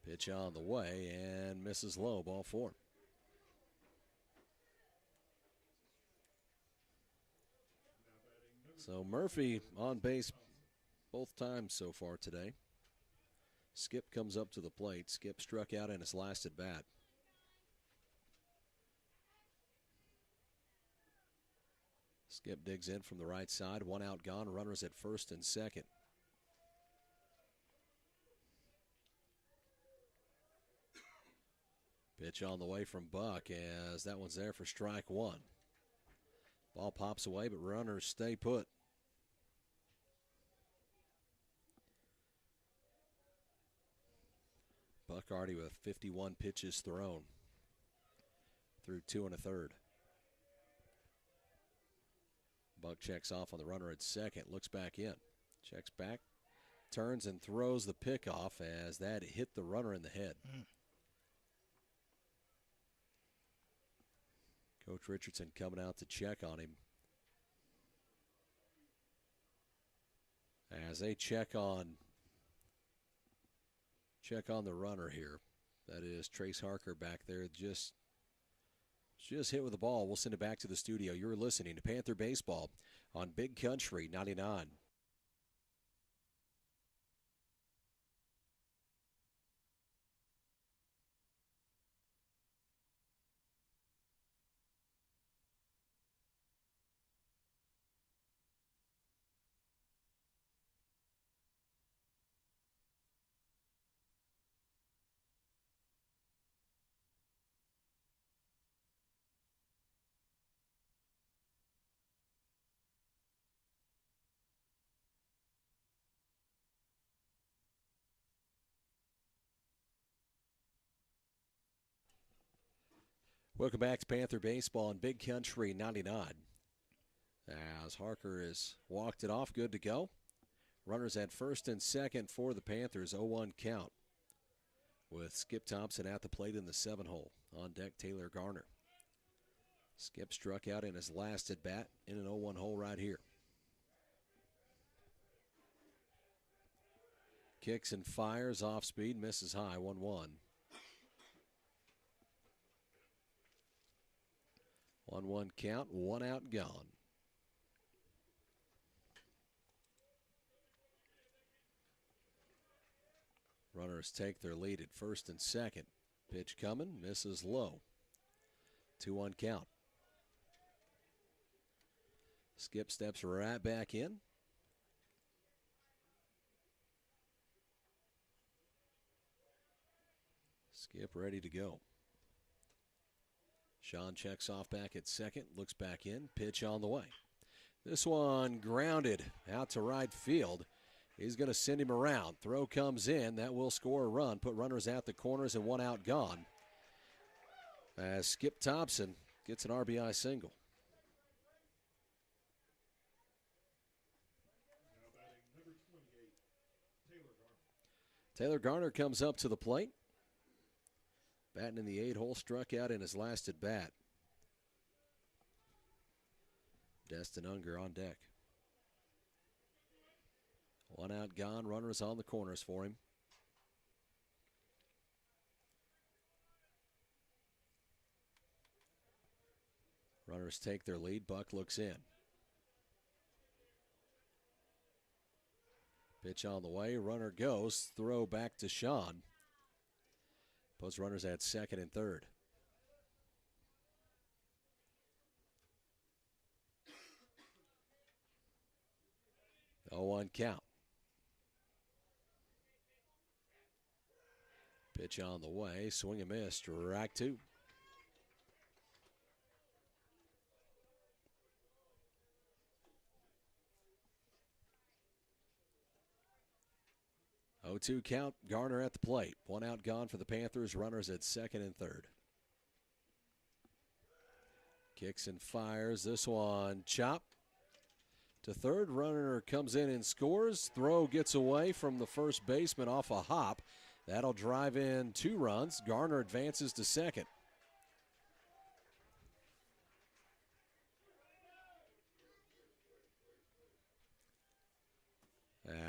Pitch on the way and misses low, ball 4. So Murphy on base both times so far today. Skip comes up to the plate. Skip struck out in his last at bat. Skip digs in from the right side. One out gone. Runners at first and second. Pitch on the way from Buck as that one's there for strike one. Ball pops away, but runners stay put. Buck already with 51 pitches thrown through 2 1/3. Buck checks off on the runner at second, looks back in. Checks back, turns and throws the pickoff as that hit the runner in the head. Coach Richardson coming out to check on him. As they check on the runner here. That is Trace Harker back there, just hit with the ball. We'll send it back to the studio. You're listening to Panther Baseball on Big Country 99. Welcome back to Panther Baseball on Big Country 99. As Harker has walked it off, good to go. Runners at first and second for the Panthers, 0-1 count. With Skip Thompson at the plate in the 7-hole. On deck, Taylor Garner. Skip struck out in his last at bat in an 0-1 hole right here. Kicks and fires off speed, misses high, 1-1. 1-1 count, 1 out gone. Runners take their lead at first and second. Pitch coming, misses low. 2-1 count. Skip steps right back in. Skip ready to go. Sean checks off back at second, looks back in, pitch on the way. This one grounded out to right field. He's going to send him around. Throw comes in. That will score a run. Put runners at the corners and 1 out gone. As Skip Thompson gets an RBI single. Taylor Garner comes up to the plate. Batting in the 8-hole, struck out in his last at bat. Destin Unger on deck. 1 out gone, runners on the corners for him. Runners take their lead, Buck looks in. Pitch on the way, runner goes, throw back to Sean. Puts runners at second and third. The 0-1 count. Pitch on the way, swing and miss, strike 2. Oh, 2 count, Garner at the plate. 1 out gone for the Panthers, runners at second and third. Kicks and fires, this one chop to third. Runner comes in and scores. Throw gets away from the first baseman off a hop. That'll drive in 2 runs. Garner advances to second.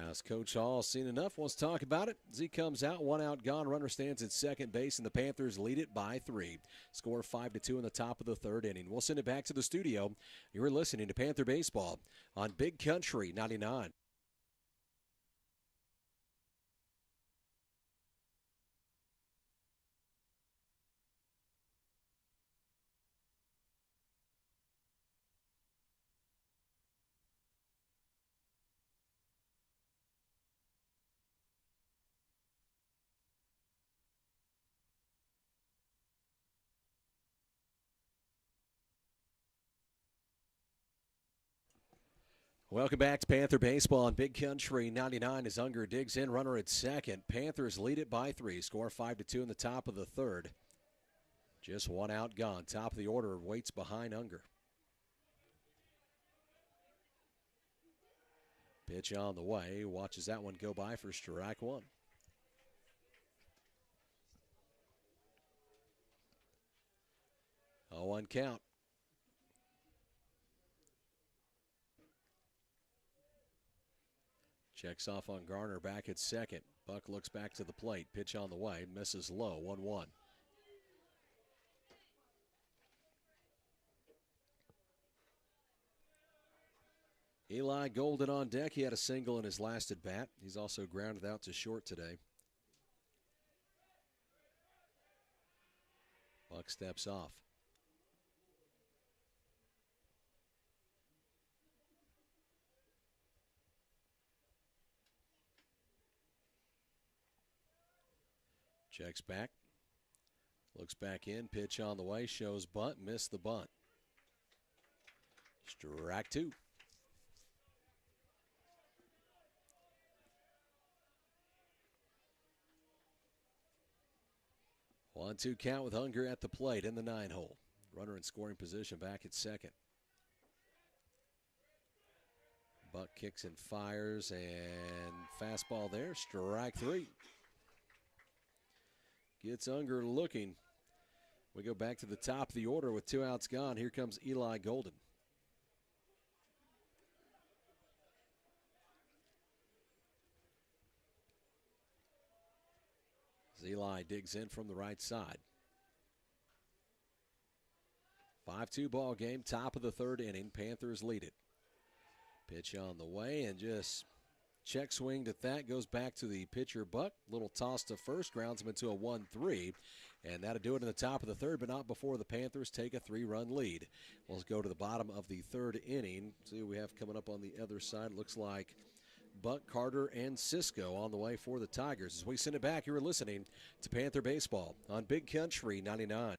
As Coach Hall seen enough, wants to talk about it. As he comes out, 1 out gone. Runner stands at second base, and the Panthers lead it by 3. Score 5-2 in the top of the 3rd inning. We'll send it back to the studio. You're listening to Panther Baseball on Big Country 99. Welcome back to Panther Baseball on Big Country 99 as Unger digs in, runner at second. Panthers lead it by 3, score 5-2 in the top of the third. Just one out gone. Top of the order waits behind Unger. Pitch on the way. Watches that one go by for strike one. Oh, 1 count. Checks off on Garner back at second. Buck looks back to the plate. Pitch on the way. Misses low. 1-1. Eli Golden on deck. He had a single in his last at bat. He's also grounded out to short today. Buck steps off. Checks back. Looks back in. Pitch on the way. Shows bunt. Missed the bunt. Strike 2. 1-2 count with Unger at the plate in the 9-hole. Runner in scoring position back at second. Buck kicks and fires, and fastball there. Strike 3. Gets Unger looking. We go back to the top of the order with 2 outs gone. Here comes Eli Golden. Eli digs in from the right side. 5-2 ball game, top of the third inning. Panthers lead it. Pitch on the way and just check swinged at that. Goes back to the pitcher Buck. Little toss to first, grounds him into a 1-3. And that'll do it in the top of the third, but not before the Panthers take a 3-run lead. We'll go to the bottom of the third inning. See what we have coming up on the other side. Looks like Buck, Carter, and Cisco on the way for the Tigers. As we send it back, you're listening to Panther Baseball on Big Country 99.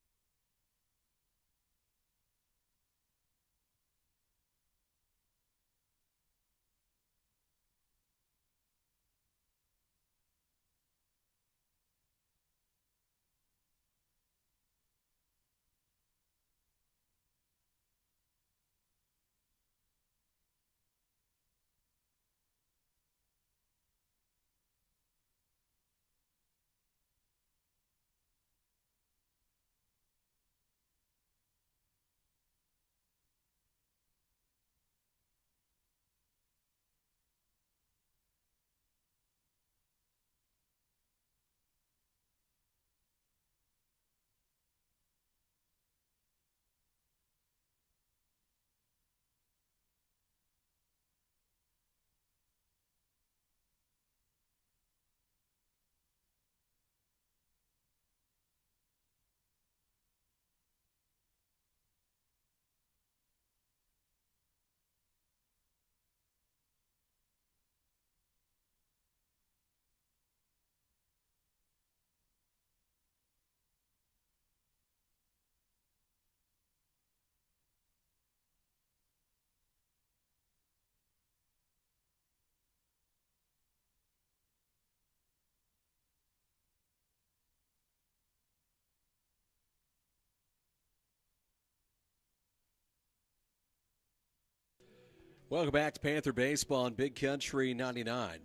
Welcome back to Panther Baseball on Big Country 99.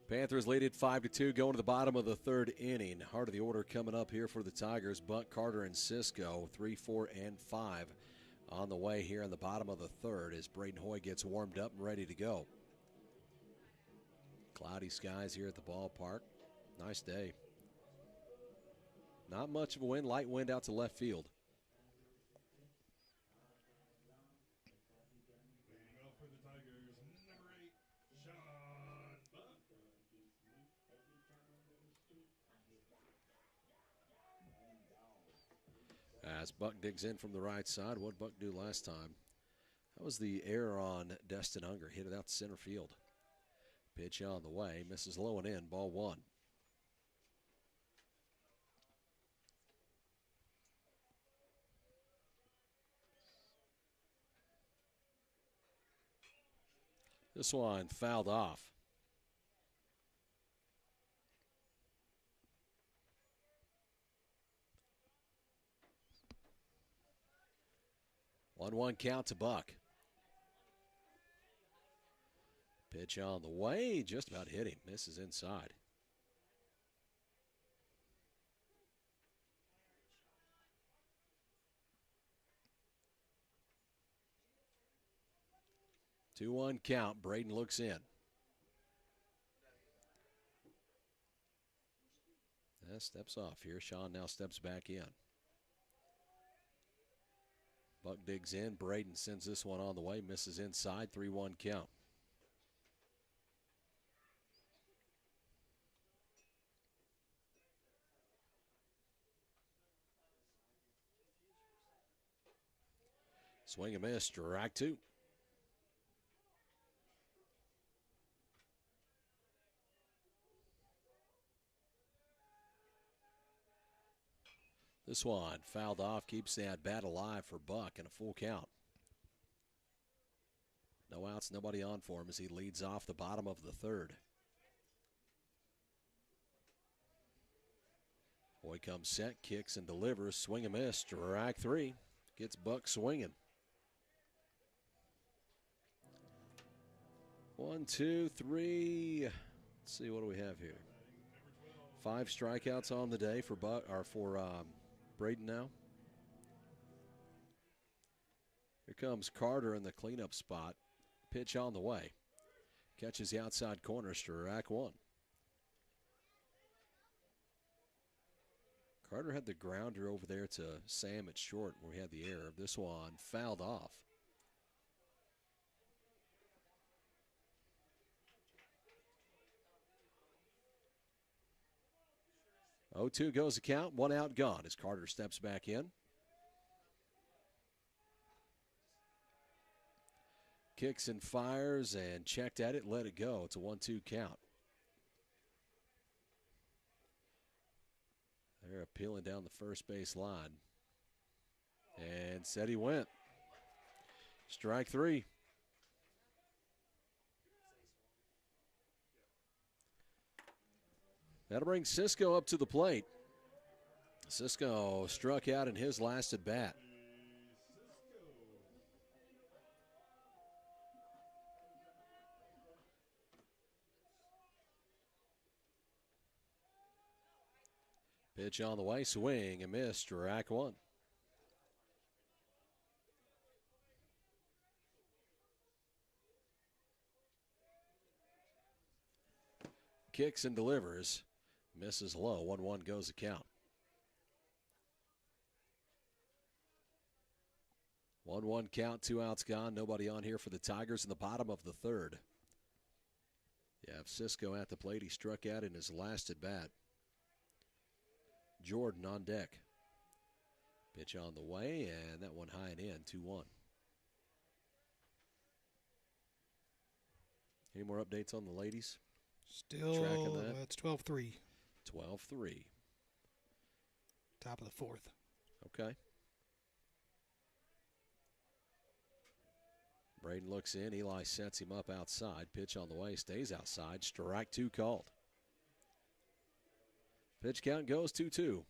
Panthers lead it 5-2, going to the bottom of the third inning. Heart of the order coming up here for the Tigers. Buck, Carter, and Cisco, 3, 4, and 5 on the way here in the bottom of the third as Braden Hoy gets warmed up and ready to go. Cloudy skies here at the ballpark. Nice day. Not much of a wind, light wind out to left field. As Buck digs in from the right side, what Buck do last time? That was the error on Destin Unger. Hit it out to center field. Pitch on the way. Misses low and in. Ball 1. This one fouled off. One count to Buck. Pitch on the way, just about hit him. Misses inside. Two-one count. Braden looks in. Steps off here. Sean now steps back in. Buck digs in. Braden sends this one on the way. Misses inside. 3-1 count. Swing and miss. Strike two. This one fouled off, keeps that bat alive for Buck and a full count. No outs, nobody on for him as he leads off the bottom of the third. Boy comes set, kicks and delivers, swing and miss, strike three. Gets Buck swinging. 1, 2, 3. Let's see, what do we have here? 5 strikeouts on the day for Buck, or for Braden now. Here comes Carter in the cleanup spot. Pitch on the way. Catches the outside corner, strike one. Carter had the grounder over there to Sam at short where we had the error. This one fouled off. Oh, 2 goes the count, 1 out gone as Carter steps back in. Kicks and fires and checked at it, let it go. It's a 1-2 count. They're appealing down the first base line. And said he went. Strike 3. That'll bring Cisco up to the plate. Cisco struck out in his last at bat. Pitch on the way, swing and miss, strike one. Kicks and delivers. Misses low. 1-1 goes the count. 1-1 count, 2 outs gone. Nobody on here for the Tigers in the bottom of the third. You have Cisco at the plate. He struck out in his last at bat. Jordan on deck. Pitch on the way, and that one high and in, 2-1. Any more updates on the ladies? Still, it's 12-3. 12-3. Top of the fourth. Okay. Braden looks in. Eli sets him up outside. Pitch on the way. Stays outside. Strike 2 called. Pitch count goes 2-2.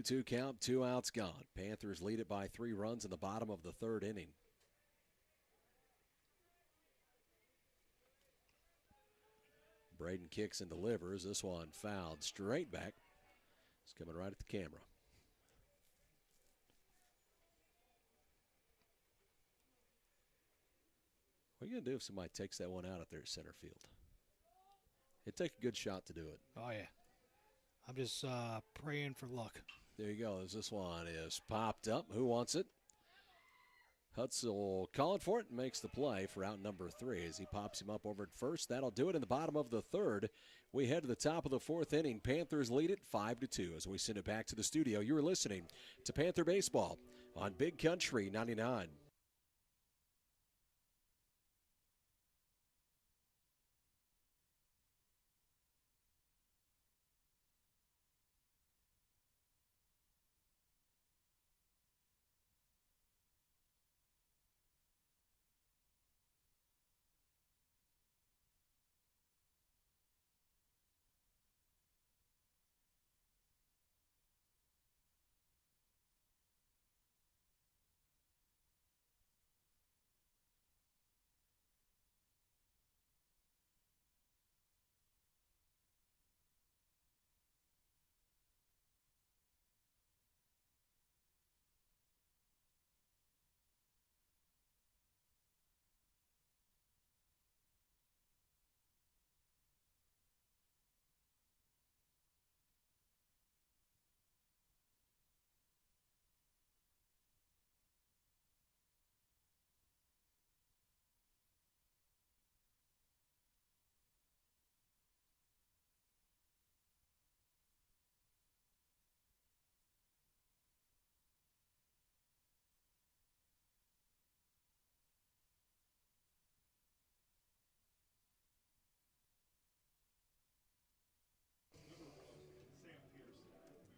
Two count, 2 outs gone. Panthers lead it by 3 runs in the bottom of the third inning. Braden kicks and delivers. This one fouled straight back. It's coming right at the camera. What are you going to do if somebody takes that one out there at center field? It'd take a good shot to do it. Oh, yeah. I'm just praying for luck. There you go. As this one is popped up. Who wants it? Hutzel calling for it and makes the play for out number 3 as he pops him up over at first. That'll do it in the bottom of the third. We head to the top of the fourth inning. Panthers lead it 5-2 as we send it back to the studio. You're listening to Panther Baseball on Big Country 99.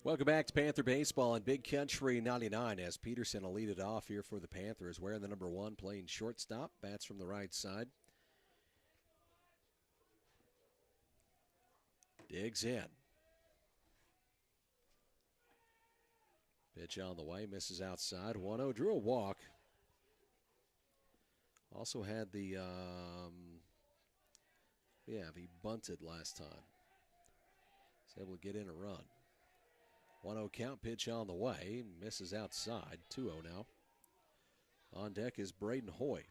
Welcome back to Panther Baseball in Big Country 99 as Peterson will lead it off here for the Panthers, wearing the number 1, playing shortstop, bats from the right side. Digs in. Pitch on the way, misses outside. 1-0, drew a walk. Also had the, he bunted last time. Was able to get in a run. 1-0 count, pitch on the way, misses outside. 2-0 now. On deck is Braden Hoy.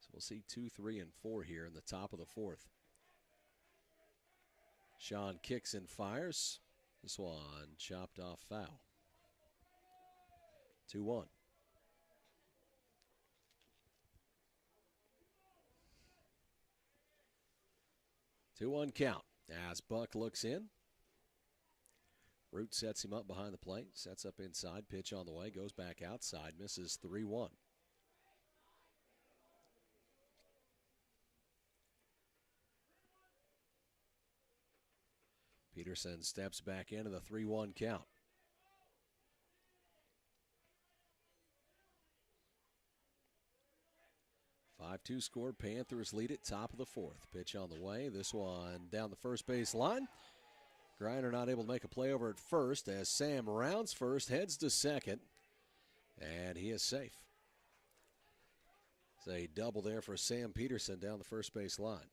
So we'll see 2, 3, and 4 here in the top of the 4th. Sean kicks and fires. This one chopped off foul. 2-1. Two-one count as Buck looks in. Root sets him up behind the plate, sets up inside, pitch on the way, goes back outside, misses 3-1. Peterson steps back into the 3-1 count. Five-2 score. Panthers lead it, top of the 4th. Pitch on the way. This one down the first base line. Griner not able to make a play over at first as Sam rounds first, heads to second, and he is safe. It's a double there for Sam Peterson down the first base line.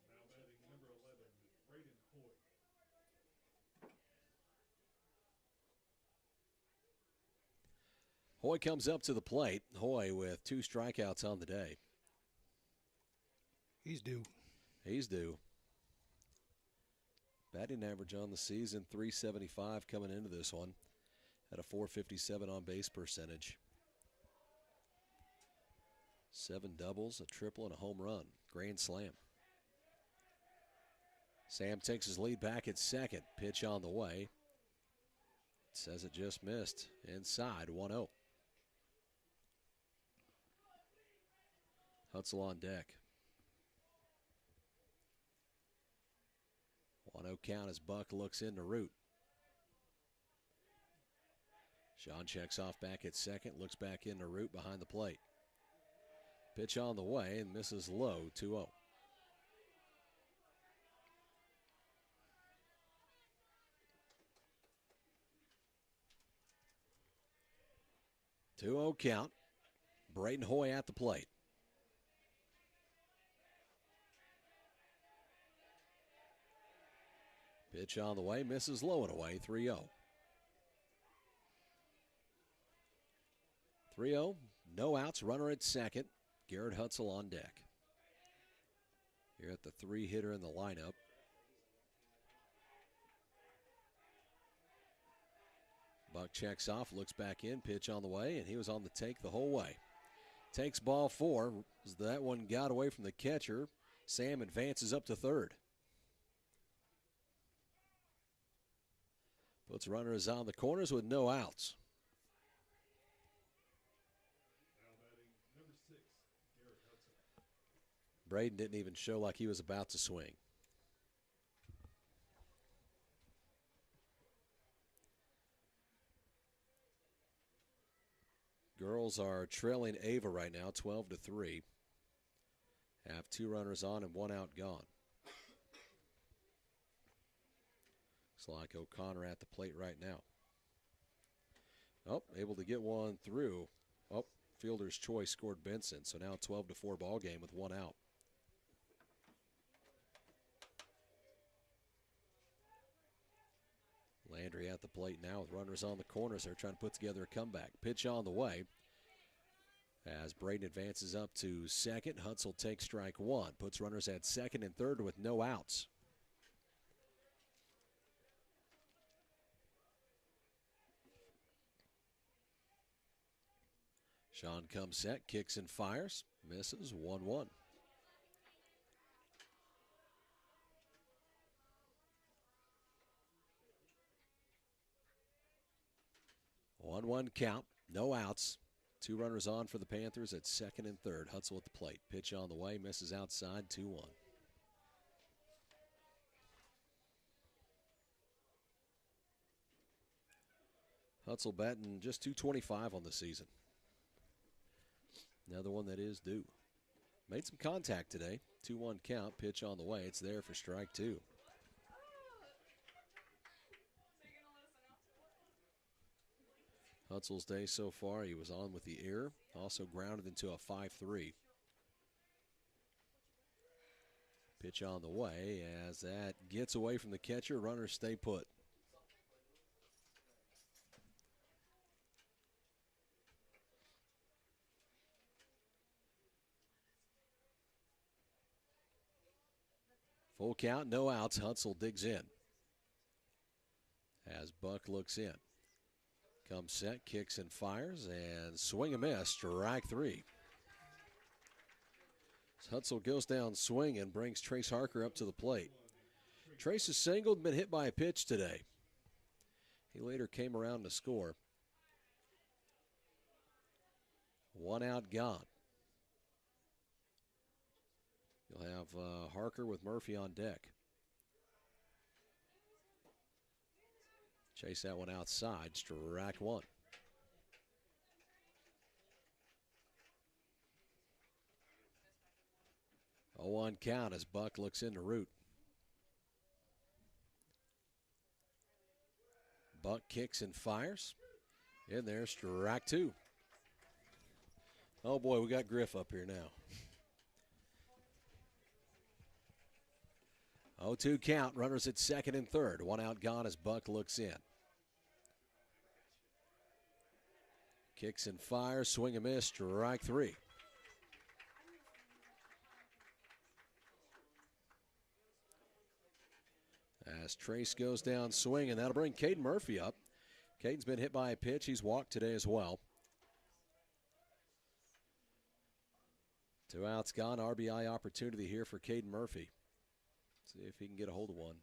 Now batting number 11, Braden Hoy. Hoy comes up to the plate. Hoy with 2 strikeouts on the day. He's due. He's due. Batting average on the season, .375 coming into this one. At a .457 on base percentage. 7 doubles, a triple, and a home run. Grand slam. Sam takes his lead back at second. Pitch on the way. Says it just missed. Inside, 1-0. Hutzel on deck. 1-0 count as Buck looks into Root. Sean checks off back at second, looks back into Root behind the plate. Pitch on the way and misses low, 2-0. Two-0 count. Braden Hoy at the plate. Pitch on the way, misses low and away, 3-0. 3-0, no outs, runner at second. Garrett Hutzel on deck. Here at the 3-hitter in the lineup. Buck checks off, looks back in, pitch on the way, and he was on the take the whole way. Takes ball 4. That one got away from the catcher. Sam advances up to third. Puts runners on the corners with no outs. Now batting number 6, Garrett Hudson. Braden didn't even show like he was about to swing. Girls are trailing Ava right now, 12-3. Have 2 runners on and 1 out gone. Looks like O'Connor at the plate right now. Oh, able to get one through. Oh, fielder's choice scored Benson. So now 12-4 ball game with 1 out. Landry at the plate now with runners on the corners. They're trying to put together a comeback. Pitch on the way. As Braden advances up to second, Hutzel takes strike 1. Puts runners at second and third with no outs. Sean comes set, kicks and fires. Misses, 1-1. 1-1 count, no outs. 2 runners on for the Panthers at second and third. Hutzel at the plate. Pitch on the way, misses outside, 2-1. Hutzel batting just 225 on the season. Another one that is due. Made some contact today. 2-1 count, pitch on the way. It's there for strike two. Hutzel's day so far, he was on with the error. Also grounded into a 5-3. Pitch on the way as that gets away from the catcher. Runners stay put. Full count, no outs. Hutzel digs in. As Buck looks in. Comes set, kicks and fires, and swing and miss. Strike three. Hutzel goes down swing and brings Trace Harker up to the plate. Trace has singled, been hit by a pitch today. He later came around to score. 1 out, gone. You'll have Harker with Murphy on deck. Chase that one outside, strike one. A 1 count as Buck looks into root. Buck kicks and fires. In there, strike two. Oh boy, we got Griff up here now. 0-2 count, runners at second and third. 1 out, gone as Buck looks in. Kicks and fires, swing and miss, strike three. As Trace goes down swinging, that'll bring Caden Murphy up. Caden's been hit by a pitch. He's walked today as well. 2 outs gone. RBI opportunity here for Caden Murphy. See if he can get a hold of one.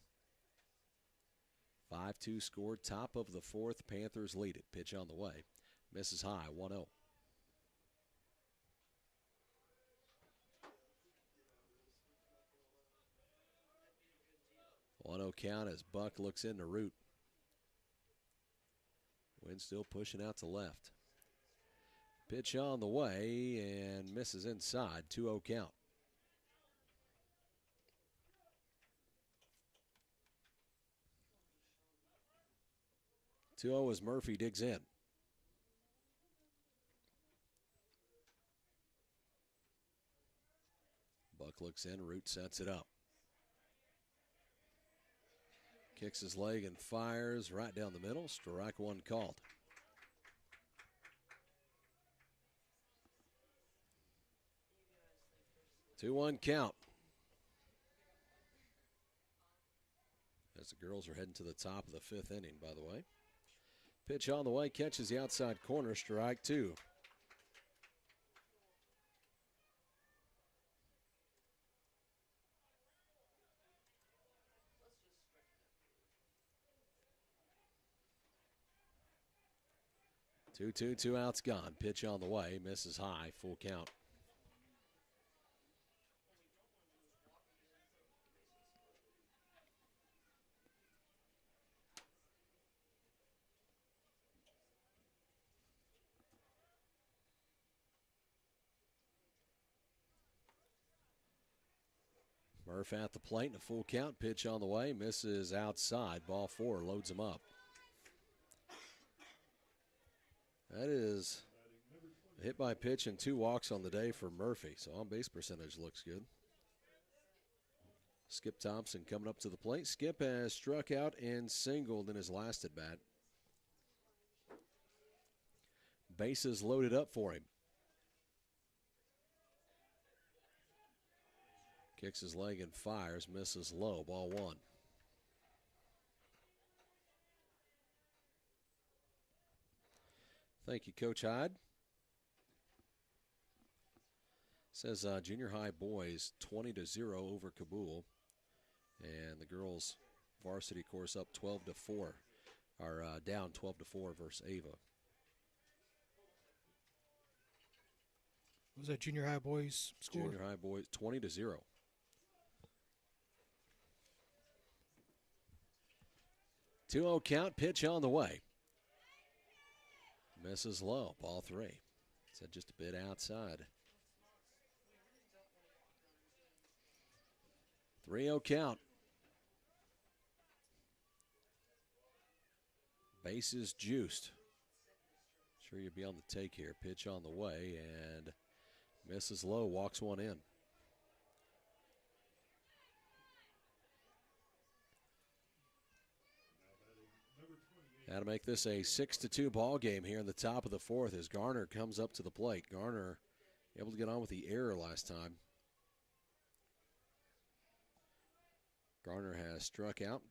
5-2 scored. Top of the fourth. Panthers lead it. Pitch on the way. Misses high. 1-0. Count as Buck looks into root. Wind still pushing out to left. Pitch on the way and misses inside. 2-0 count. 2-0 as Murphy digs in. Buck looks in, Root sets it up. Kicks his leg and fires right down the middle. Strike one called. Two-one count. As the girls are heading to the top of the fifth inning, by the way. Pitch on the way, catches the outside corner, strike two. Two outs gone. Pitch on the way, misses high, full count. Murph at the plate and a full count. Pitch on the way, misses outside. Ball four, loads him up. That is a hit by pitch and 2 walks on the day for Murphy. So on base percentage looks good. Skip Thompson coming up to the plate. Skip has struck out and singled in his last at bat. Bases loaded up for him. Kicks his leg and fires, misses low, ball one. Thank you, Coach Hyde. Says junior high boys 20-0 over Kabul. And the girls varsity course up 12-4, are down 12-4 versus Ava. What was that junior high boys score? Junior high boys 20-0. Two-0 count, pitch on the way. Misses low. Ball 3. Said just a bit outside. 3-0 count. Bases juiced. Sure you'll be on the take here. Pitch on the way and misses low. Walks one in. That'll make this a 6-2 ball game here in the top of the 4th as Garner comes up to the plate. Garner able to get on with the error last time. Garner has struck out,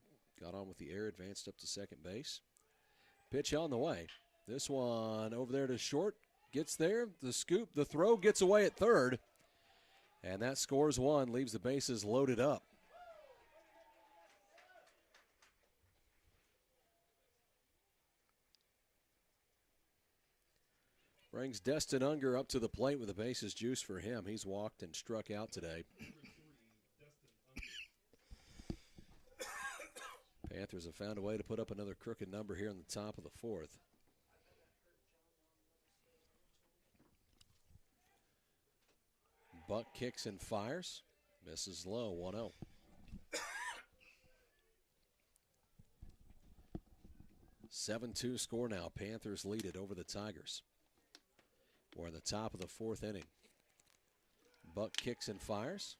got on with the error, advanced up to second base. Pitch on the way. This one over there to short, gets there. The scoop, the throw gets away at third. And that scores one, leaves the bases loaded up. Brings Destin Unger up to the plate with the bases juice for him. He's walked and struck out today. Panthers have found a way to put up another crooked number here in the top of the 4th. Buck kicks and fires. Misses low, 1-0. (7-2) score now. Panthers lead it over the Tigers. We're in the top of the 4th inning. Buck kicks and fires.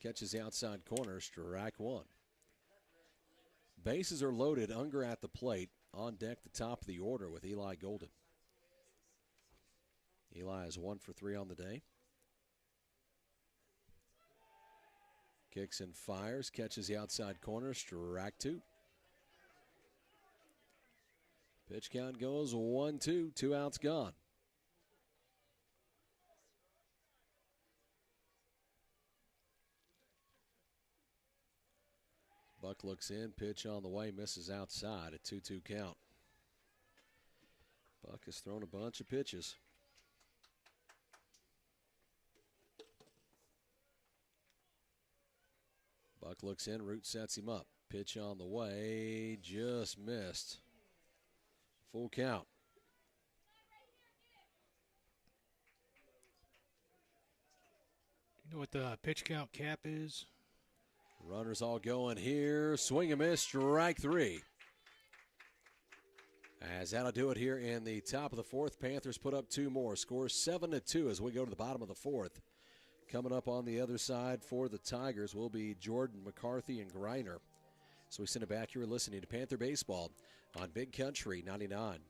Catches the outside corner. Strike one. Bases are loaded. Unger at the plate. On deck, the top of the order with Eli Golden. Eli is 1 for 3 on the day. Kicks and fires. Catches the outside corner. Strike two. Pitch count goes 1-2. 2 outs gone. Buck looks in, pitch on the way, misses outside, a 2-2 count. Buck has thrown a bunch of pitches. Buck looks in, Root sets him up. Pitch on the way, just missed. Full count. You know what the pitch count cap is? Runners all going here. Swing and miss, strike 3. As that'll do it here in the top of the 4th. Panthers put up 2 more. Score 7-2 as we go to the bottom of the 4th. Coming up on the other side for the Tigers will be Jordan, McCarthy, and Greiner. So we send it back. You're listening to Panther Baseball on Big Country 99.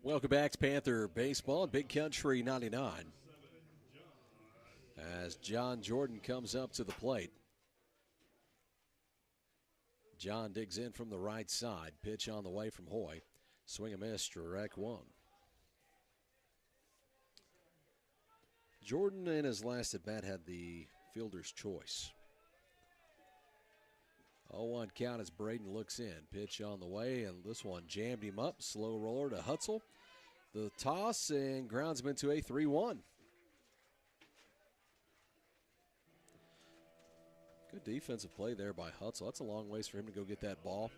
Welcome back to Panther Baseball, Big Country 99. As John Jordan comes up to the plate. John digs in from the right side. Pitch on the way from Hoy. Swing and miss, strike 1. Jordan in his last at bat had the fielder's choice. 0-1 count as Braden looks in. Pitch on the way, and this one jammed him up. Slow roller to Hutzel. The toss and grounds him into a 3-1. Good defensive play there by Hutzel. That's a long ways for him to go get that ball.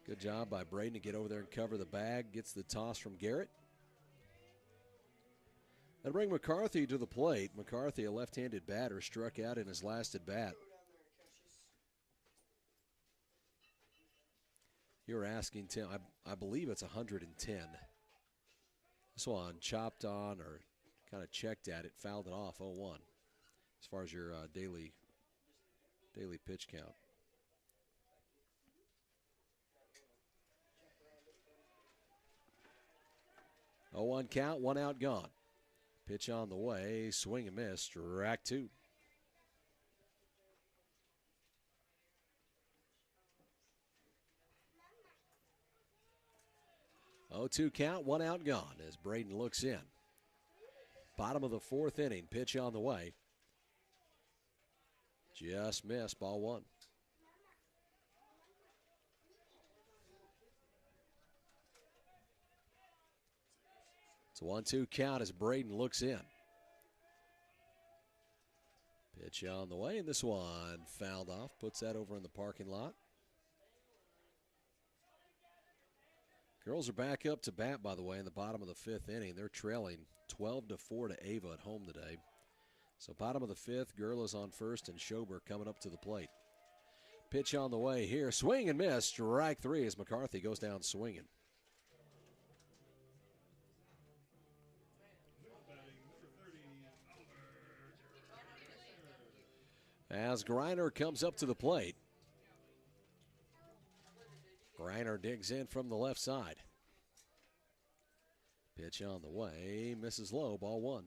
Good job by Braden to get over there and cover the bag. Gets the toss from Garrett. That'll bring McCarthy to the plate. McCarthy, a left-handed batter, struck out in his last at bat. You were asking Tim, I believe it's 110. This one chopped on or kind of checked at it, fouled it off 0-1 as far as your daily pitch count. Oh, 1 count, 1 out, gone. Pitch on the way, swing and miss, strike 2. 0-2 count, 1 out, gone as Braden looks in. Bottom of the 4th inning, pitch on the way. Just missed, ball 1. It's a 1-2 count as Braden looks in. Pitch on the way, and this one fouled off, puts that over in the parking lot. Girls are back up to bat, by the way, in the bottom of the 5th inning. They're trailing 12-4 to Ava at home today. So bottom of the 5th, Gurla's on first, and Schober coming up to the plate. Pitch on the way here, swing and miss, strike 3 as McCarthy goes down swinging. As Greiner comes up to the plate. Greiner digs in from the left side. Pitch on the way, misses low, ball 1.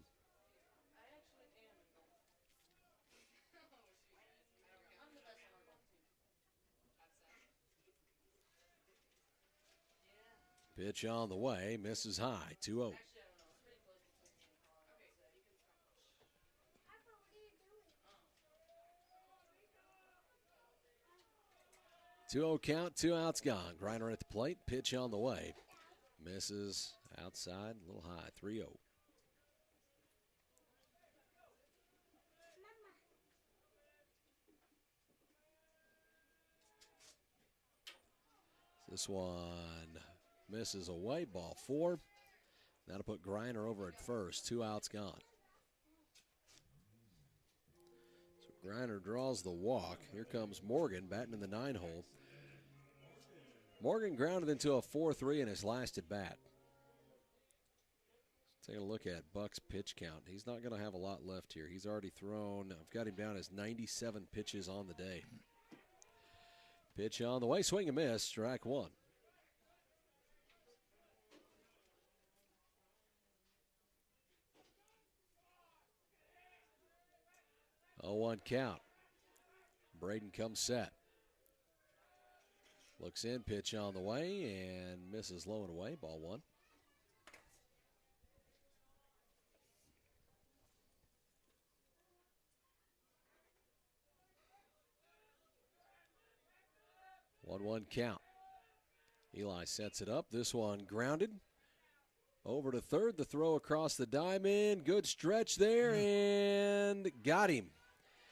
Pitch on the way, misses high, 2-0. 2-0 count, 2 outs gone. Greiner at the plate, pitch on the way. Misses outside, a little high, 3-0. This one misses away, ball 4. That'll put Greiner over at first, 2 outs gone. So Greiner draws the walk. Here comes Morgan batting in the 9-hole. Morgan grounded into a 4-3 in his last at bat. Take a look at Buck's pitch count. He's not going to have a lot left here. He's already thrown, I've got him down as 97 pitches on the day. Pitch on the way, swing and miss, strike 1. 0-1 count. Braden comes set. Looks in, pitch on the way, and misses low and away, ball 1. One count. Eli sets it up. This one grounded. Over to third, the throw across the diamond. Good stretch there, and got him.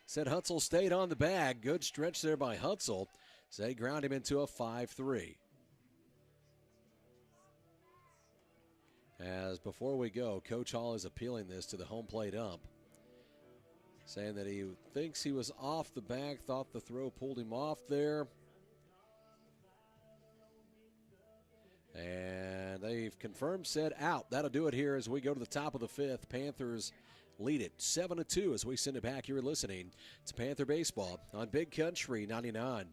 Said Hutzel stayed on the bag. Good stretch there by Hutzel. So they ground him into a 5-3. As before we go, Coach Hall is appealing this to the home plate ump, saying that he thinks he was off the bag, thought the throw pulled him off there. And they've confirmed, said out. That'll do it here as we go to the top of the 5th. Panthers lead it 7-2 as we send it back. You're listening to Panther Baseball on Big Country 99.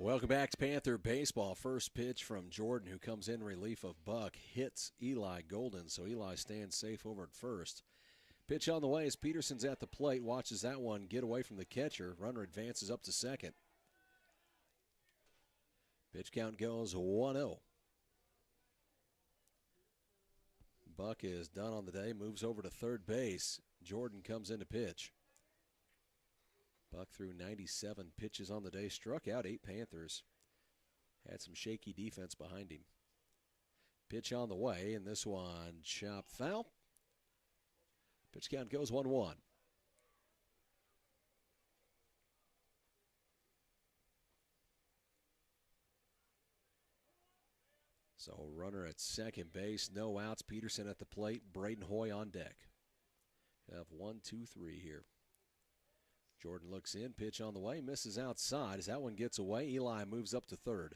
Welcome back to Panther Baseball. First pitch from Jordan, who comes in relief of Buck, hits Eli Golden, so Eli stands safe over at first. Pitch on the way as Peterson's at the plate, watches that one get away from the catcher. Runner advances up to second. Pitch count goes 1-0. Buck is done on the day, moves over to third base. Jordan comes in to pitch. Buck threw 97 pitches on the day, struck out 8 Panthers. Had some shaky defense behind him. Pitch on the way, and this one chopped foul. Pitch count goes 1-1. So runner at second base, no outs. Peterson at the plate, Braden Hoy on deck. We have 1, 2, 3 here. Jordan looks in, pitch on the way, misses outside. As that one gets away, Eli moves up to third.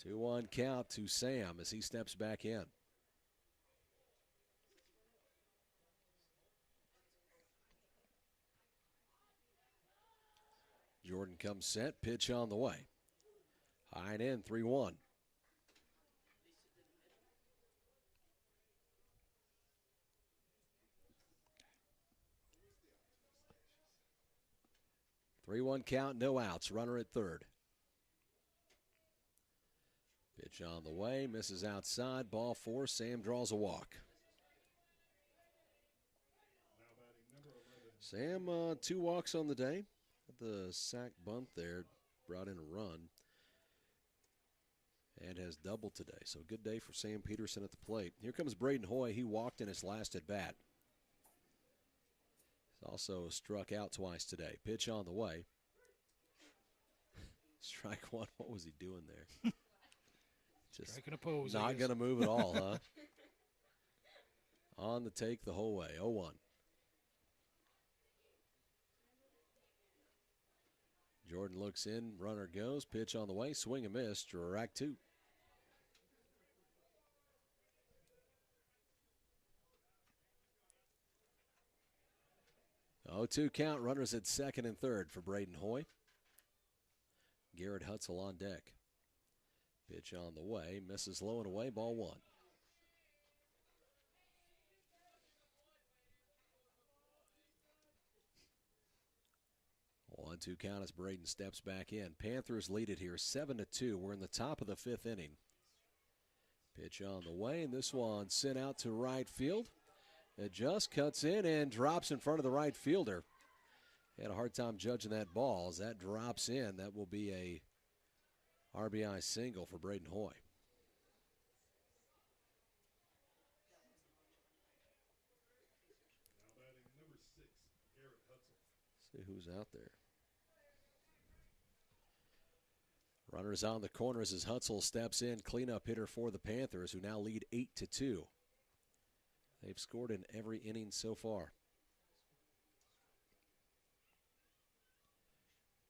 Two 2-1 count to Sam as he steps back in. Jordan comes set, pitch on the way. High and in, 3-1. Three-one count, no outs. Runner at third. Pitch on the way, misses outside. Ball 4. Sam draws a walk. Sam, 2 walks on the day. The sack bunt there brought in a run and has doubled today. So good day for Sam Peterson at the plate. Here comes Braden Hoy. He walked in his last at bat. He's also struck out twice today. Pitch on the way. Strike one. What was he doing there? Just striking a pose. not going to move at all, huh? On the take the whole way. 0-1. Jordan looks in, runner goes, pitch on the way, swing and miss, strike 2. Oh, 2 count, runners at second and third for Braden Hoy. Garrett Hutzel on deck. Pitch on the way, misses low and away, ball 1. 1-2 count as Braden steps back in. Panthers lead it here 7-2. We're in the top of the 5th inning. Pitch on the way, and this one sent out to right field. It just cuts in and drops in front of the right fielder. Had a hard time judging that ball. As that drops in, that will be a RBI single for Braden Hoy. See who's out there. Runners on the corners as Hutzel steps in, cleanup hitter for the Panthers, who now lead 8-2. They've scored in every inning so far.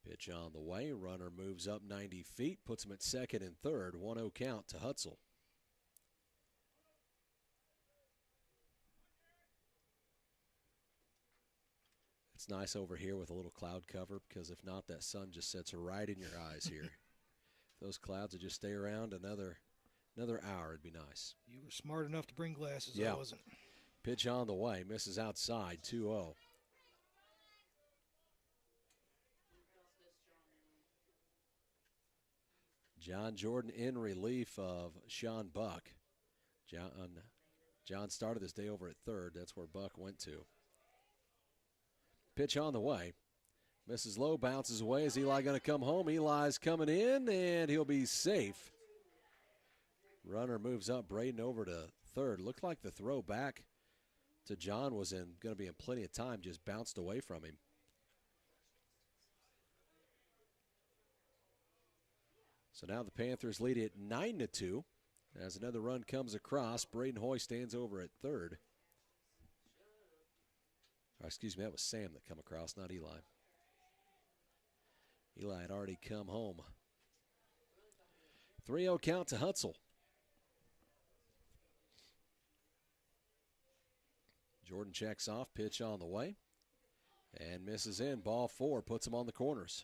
Pitch on the way, runner moves up 90 feet, puts him at second and third. 1-0 count to Hutzel. It's nice over here with a little cloud cover, because if not, that sun just sets right in your eyes here. Those clouds would just stay around another hour. It'd be nice. You were smart enough to bring glasses. Yeah. I wasn't. Pitch on the way. Misses outside. 2-0. John Jordan in relief of Sean Buck. John started this day over at third. That's where Buck went to. Pitch on the way. Misses low, bounces away. Is Eli going to come home? Eli's coming in, and he'll be safe. Runner moves up. Braden over to third. Looked like the throw back to John was going to be in plenty of time. Just bounced away from him. So now the Panthers lead it 9-2. As another run comes across, Braden Hoy stands over at third. Or excuse me, that was Sam that come across, not Eli. Eli had already come home. 3-0 count to Hutzel. Jordan checks off, pitch on the way, and misses in. Ball 4, puts him on the corners.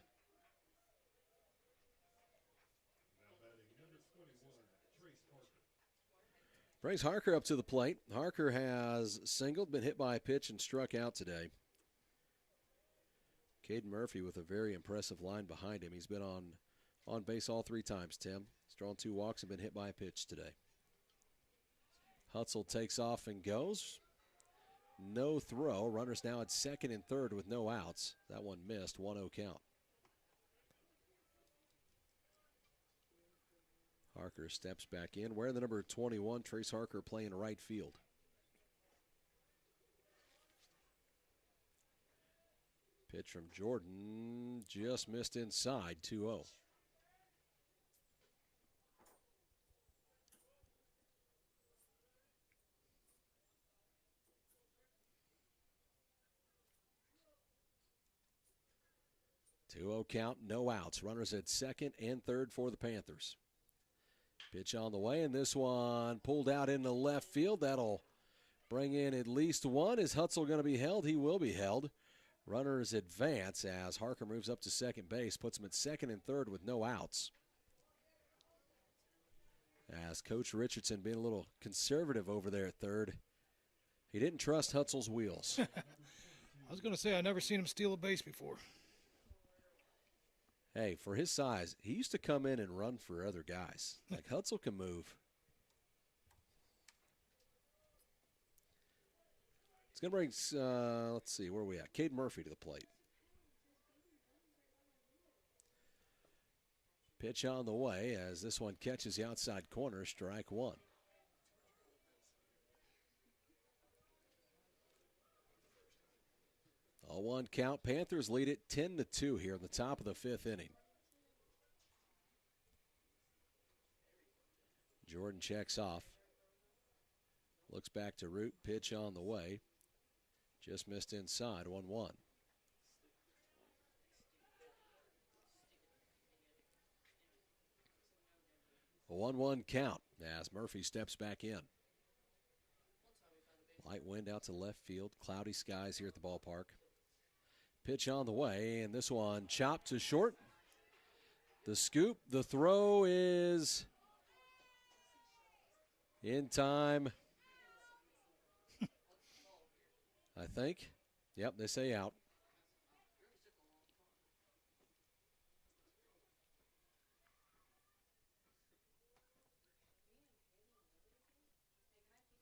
Now batting number 21, Trace Harker. Brings Harker up to the plate. Harker has singled, been hit by a pitch, and struck out today. Caden Murphy with a very impressive line behind him. He's been on base all 3 times, Tim. He's drawn 2 walks and been hit by a pitch today. Hutzel takes off and goes. No throw. Runners now at second and third with no outs. That one missed. 1-0 count. Harker steps back in. Wearing the number 21, Trace Harker playing right field. Pitch from Jordan, just missed inside, 2-0. Count, no outs. Runners at second and third for the Panthers. Pitch on the way, and this one pulled out into left field. That'll bring in at least one. Is Hutzel going to be held? He will be held. Runners advance as Harker moves up to second base, puts him at second and third with no outs. As Coach Richardson being a little conservative over there at third. He didn't trust Hutzel's wheels. I was going to say, I've never seen him steal a base before. Hey, for his size, he used to come in and run for other guys. Like, Hutzel can move. It's going to bring, let's see, where are we at? Caden Murphy to the plate. Pitch on the way as this one catches the outside corner, strike 1. A 1 count. Panthers lead it 10-2 here in the top of the 5th inning. Jordan checks off. Looks back to root. Pitch on the way. Just missed inside. 1-1. A 1-1 count as Murphy steps back in. Light wind out to left field. Cloudy skies here at the ballpark. Pitch on the way, and this one chopped to short. The scoop, the throw is in time. I think. Yep, they say out.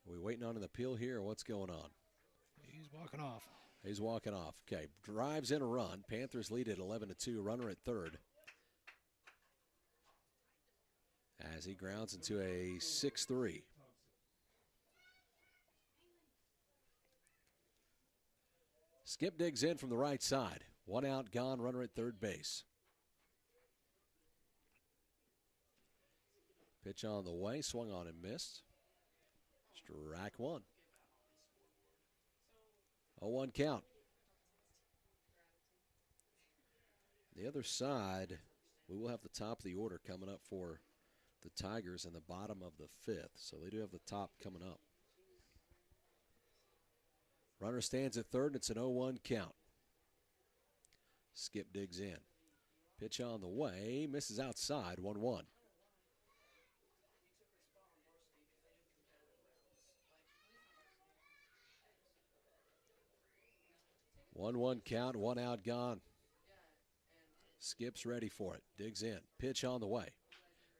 Are we waiting on an appeal here, or what's going on? He's walking off. He's walking off. Okay, drives in a run. Panthers lead at 11-2. Runner at third. As he grounds into a 6-3. Skip digs in from the right side. 1 out, gone. Runner at third base. Pitch on the way. Swung on and missed. Strike 1. 0-1 count. The other side, we will have the top of the order coming up for the Tigers in the bottom of the 5th. So they do have the top coming up. Runner stands at third, and it's an 0-1 count. Skip digs in. Pitch on the way. Misses outside. 1-1. 1-1 count, 1 out, gone. Skip's ready for it. Digs in. Pitch on the way.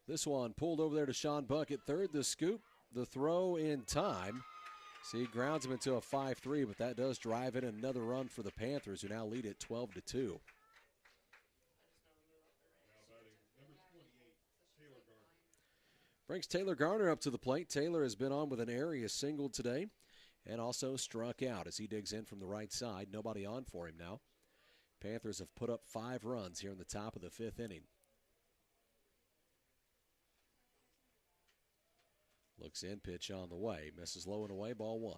This one pulled over there to Sean Buck at third. The scoop, the throw in time. See, grounds him into a 5-3, but that does drive in another run for the Panthers, who now lead it 12-2. Now batting number 28, Taylor Garner. Brings Taylor Garner up to the plate. Taylor has been on with an area single today and also struck out as he digs in from the right side. Nobody on for him now. Panthers have put up 5 runs here in the top of the 5th inning. Looks in, pitch on the way. Misses low and away, ball 1.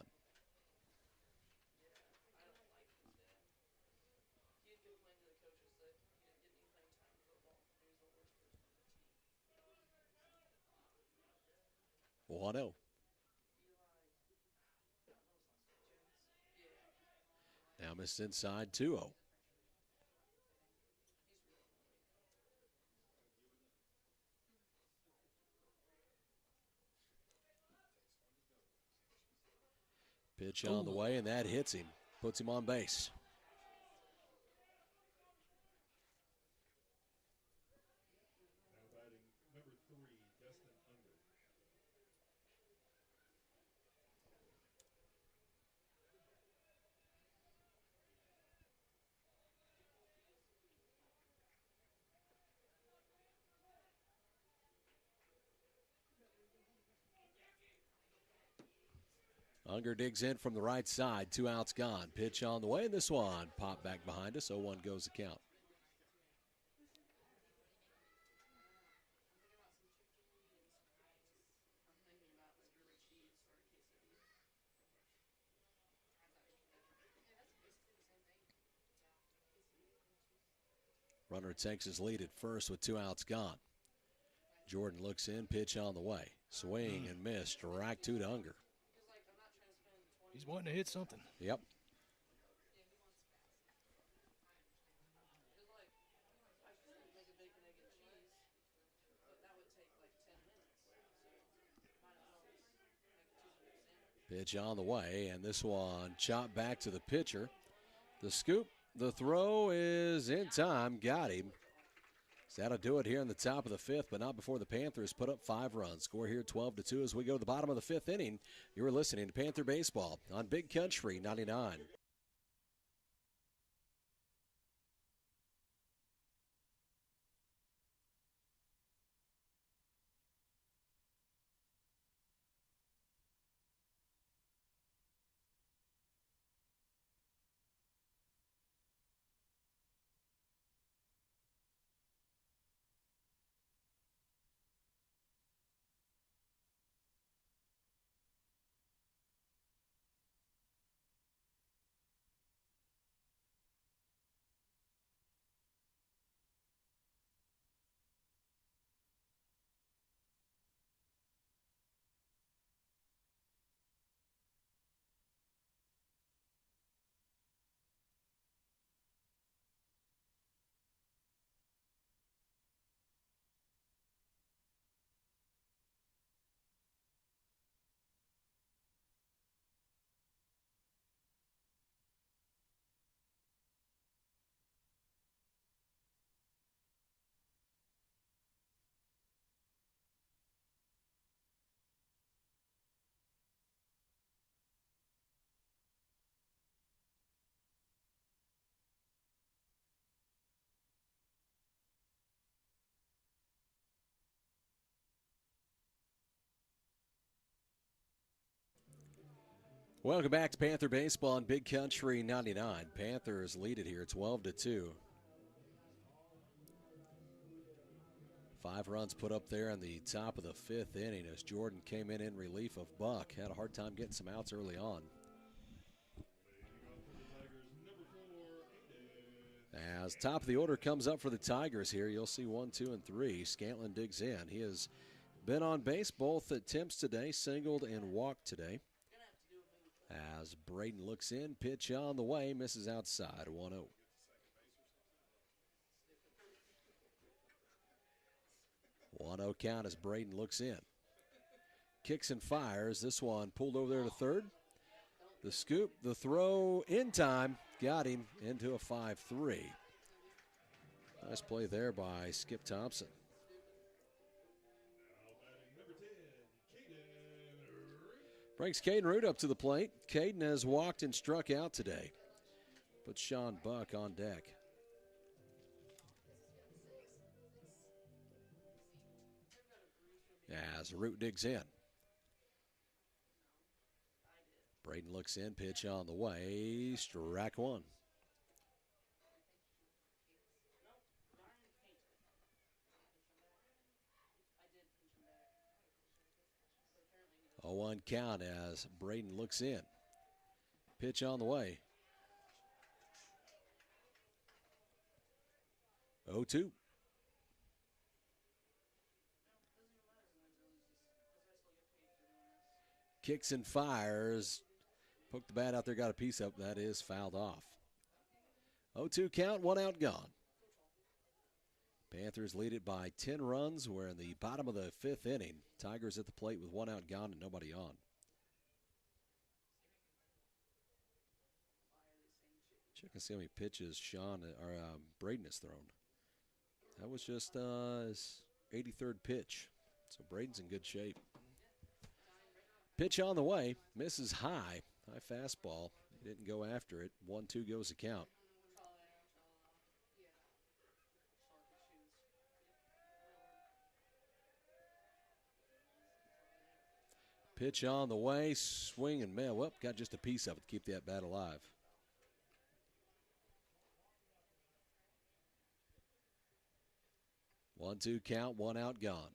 One 0. Now missed inside 2-0. Pitch on the way, and that hits him. Puts him on base. Now batting number 3, Destin Unger. Unger digs in from the right side. 2 outs gone. Pitch on the way, and this one popped back behind us. 0-1 goes the count. Runner takes his lead at first with 2 outs gone. Jordan looks in, pitch on the way. Swing and miss. Strike 2 to Unger. He's wanting to hit something. Yep. Pitch on the way, and this one chopped back to the pitcher. The scoop, the throw is in time. Got him. So that'll do it here in the top of the 5th, but not before the Panthers put up 5 runs. Score here 12-2 as we go to the bottom of the 5th inning. You're listening to Panther Baseball on Big Country 99. Welcome back to Panther Baseball on Big Country 99. Panthers lead it here 12-2. 5 runs put up there in the top of the 5th inning as Jordan came in relief of Buck. Had a hard time getting some outs early on. As top of the order comes up for the Tigers here, you'll see 1, 2, and 3. Scantlin digs in. He has been on base both attempts today, singled and walked today. As Braden looks in, pitch on the way, misses outside, 1-0. One-0 count as Braden looks in. Kicks and fires. This one pulled over there to third. The scoop, the throw in time, got him into a 5-3. Nice play there by Skip Thompson. Brings Caden Root up to the plate. Caden has walked and struck out today. Puts Sean Buck on deck. As Root digs in. Braden looks in, pitch on the way, strike 1. A 1 count as Braden looks in. Pitch on the way. 0-2. Kicks and fires. Poked the bat out there, got a piece up. That is fouled off. 0-2 count, 1 out, gone. Panthers lead it by 10 runs. We're in the bottom of the 5th inning. Tigers at the plate with 1 out, gone, and nobody on. Check and see how many pitches Braden has thrown. That was just his 83rd pitch. So Braden's in good shape. Pitch on the way. Misses high. High fastball. He didn't go after it. 1-2 goes the count. Pitch on the way. Swing and miss. Well, got just a piece of it to keep that bat alive. One-two count, 1 out, gone.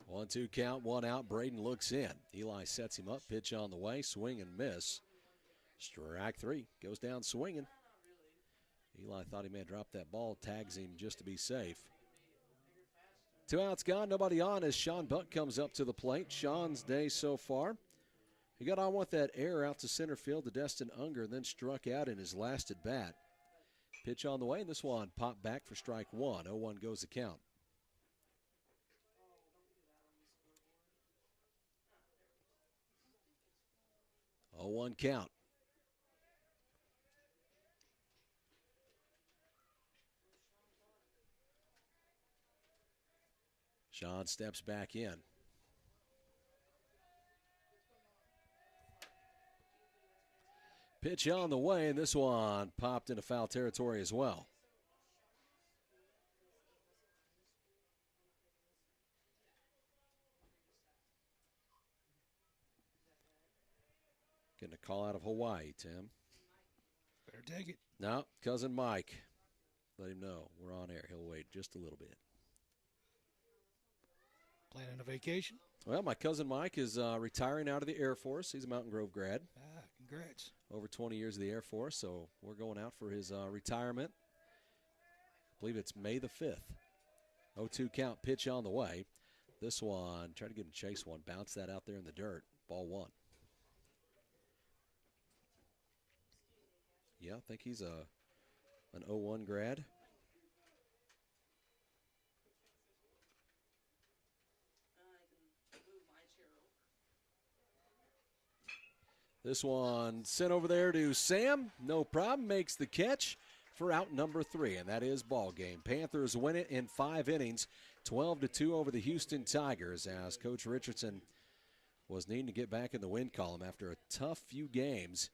One-two count, 1 out. Braden looks in. Eli sets him up. Pitch on the way. Swing and miss. Strike 3. Goes down swinging. Eli thought he may have dropped that ball. Tags him just to be safe. 2 outs gone. Nobody on as Sean Buck comes up to the plate. Sean's day so far. He got on with that error out to center field to Destin Unger, then struck out in his last at bat. Pitch on the way. And this one popped back for strike 1. 0-1 goes the count. 0-1 count. Sean steps back in. Pitch on the way, and this one popped into foul territory as well. Getting a call out of Hawaii, Tim. Better take it. No, cousin Mike. Let him know we're on air. He'll wait just a little bit. Planning a vacation? Well, my cousin Mike is retiring out of the Air Force. He's a Mountain Grove grad. Congrats. Over 20 years of the Air Force, so we're going out for his retirement. I believe it's May the 5th. 0-2 count, pitch on the way. This one, try to get him chase one. Bounce that out there in the dirt. Ball 1. Yeah, I think he's an 0-1 grad. This one sent over there to Sam. No problem. Makes the catch for out number 3, and that is ball game. Panthers win it in 5 innings, 12-2 over the Houston Tigers, as Coach Richardson was needing to get back in the win column after a tough few games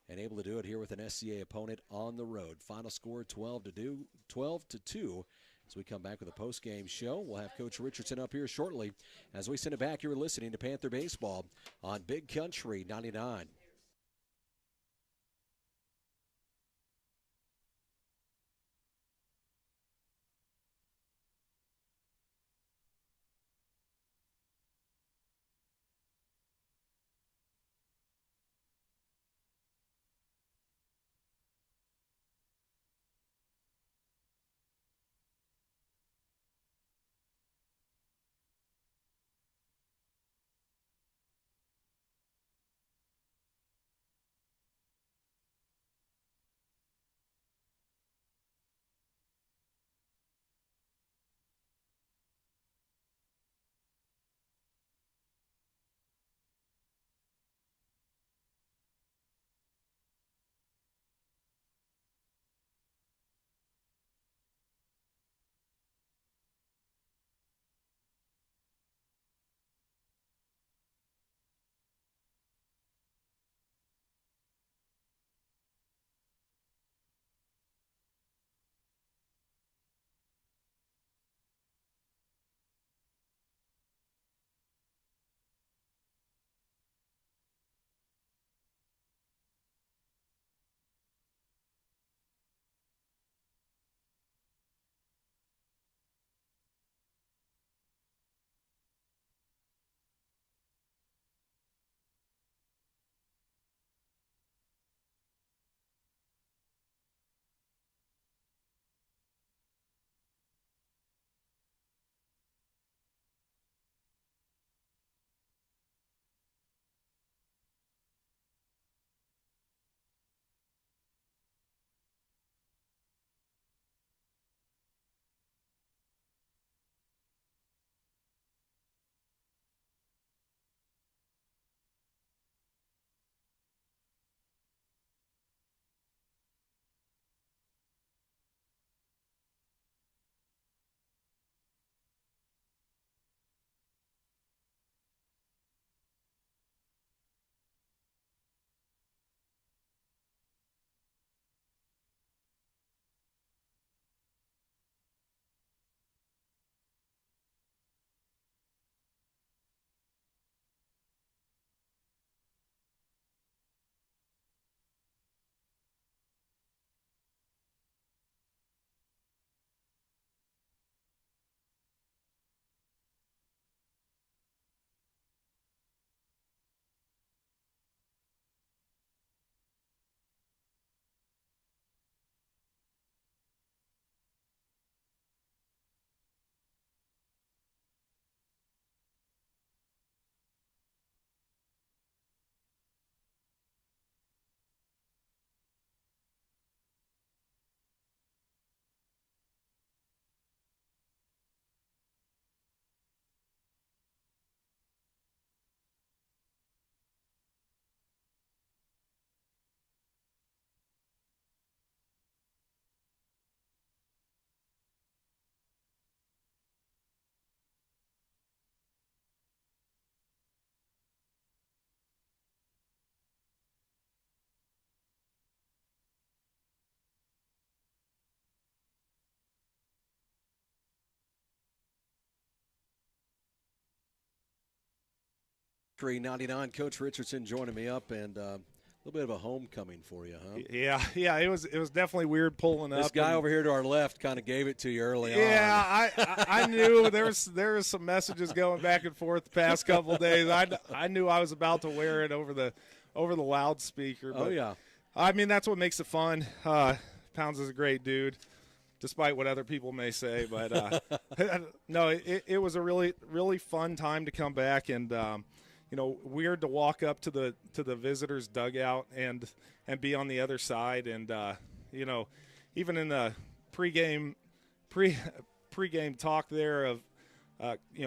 and able to do it here with an SCA opponent on the road. Final score 12-2 as we come back with a post-game show. We'll have Coach Richardson up here shortly as we send it back. You're listening to Panther Baseball on Big Country 99. 99, Coach Richardson joining me up, and a little bit of a homecoming for you, huh? Yeah, it was definitely weird pulling up. This guy over here to our left kind of gave it to you early on. Yeah, I knew there was some messages going back and forth the past couple of days. I knew I was about to wear it over the loudspeaker. But, Oh yeah. I mean, that's what makes it fun. Pounds is a great dude, despite what other people may say. But no, it was a really, really fun time to come back, and weird to walk up to the visitors' dugout and be on the other side, and even in the pregame talk there of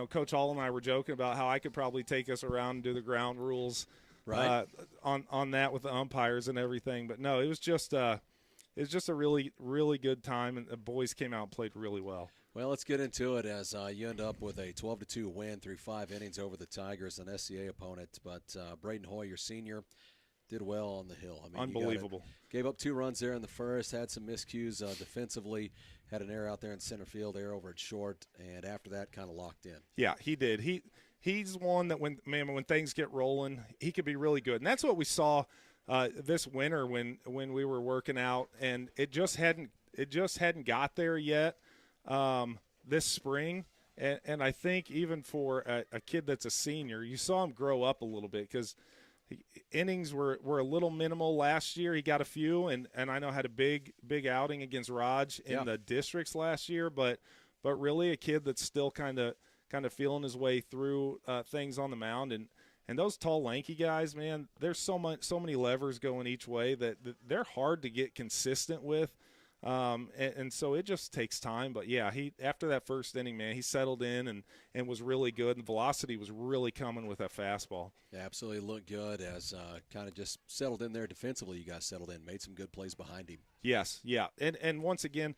Coach Hall and I were joking about how I could probably take us around and do the ground rules Right. on that with the umpires and everything. But no, it was just a really, really good time, and the boys came out and played really well. Well, let's get into it as you end up with a 12-2 win through 5 innings over the Tigers, an SCA opponent. But Braden Hoy, your senior, did well on the hill. I mean, Unbelievable. Gave up 2 runs there in the first, had some miscues defensively, had an error out there in center field, error over at short, and after that kind of locked in. Yeah, he did. He's one that when things get rolling, he could be really good. And that's what we saw this winter when we were working out, and it just hadn't got there yet this spring. And I think even for a kid that's a senior, you saw him grow up a little bit because innings were a little minimal last year. He got a few, and I know had a big outing against Raj in the districts last year, but really a kid that's still kind of feeling his way through things on the mound. And those tall, lanky guys, man, there's so many levers going each way that they're hard to get consistent with. And so it just takes time. But, yeah, after that first inning, man, he settled in and was really good. And velocity was really coming with that fastball. Yeah, absolutely looked good as kind of just settled in there defensively. You guys settled in, made some good plays behind him. Yes, yeah. And once again,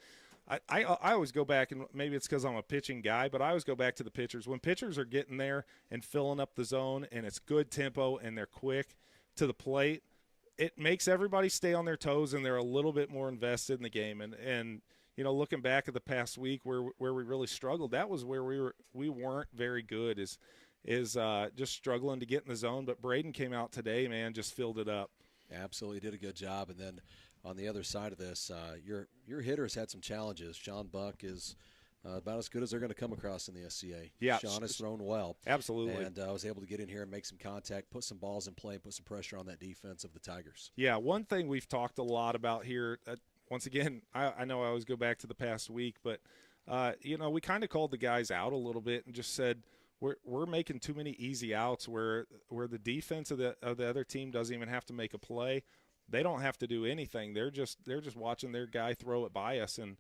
I always go back, and maybe it's because I'm a pitching guy, but I always go back to the pitchers. When pitchers are getting there and filling up the zone and it's good tempo and they're quick to the plate, it makes everybody stay on their toes and they're a little bit more invested in the game. And looking back at the past week where we really struggled, that was where we weren't very good is just struggling to get in the zone. But Braden came out today, man, just filled it up. Absolutely did a good job. And then on the other side of this, your hitters had some challenges. Sean Buck is about as good as they're going to come across in the SCA. Yeah, Sean has thrown well. Absolutely. And I was able to get in here and make some contact, put some balls in play, and put some pressure on that defense of the Tigers. Yeah, one thing we've talked a lot about here, once again, I know I always go back to the past week, but, we kind of called the guys out a little bit and just said, we're making too many easy outs where the defense of the other team doesn't even have to make a play. They don't have to do anything. They're just watching their guy throw it by us, and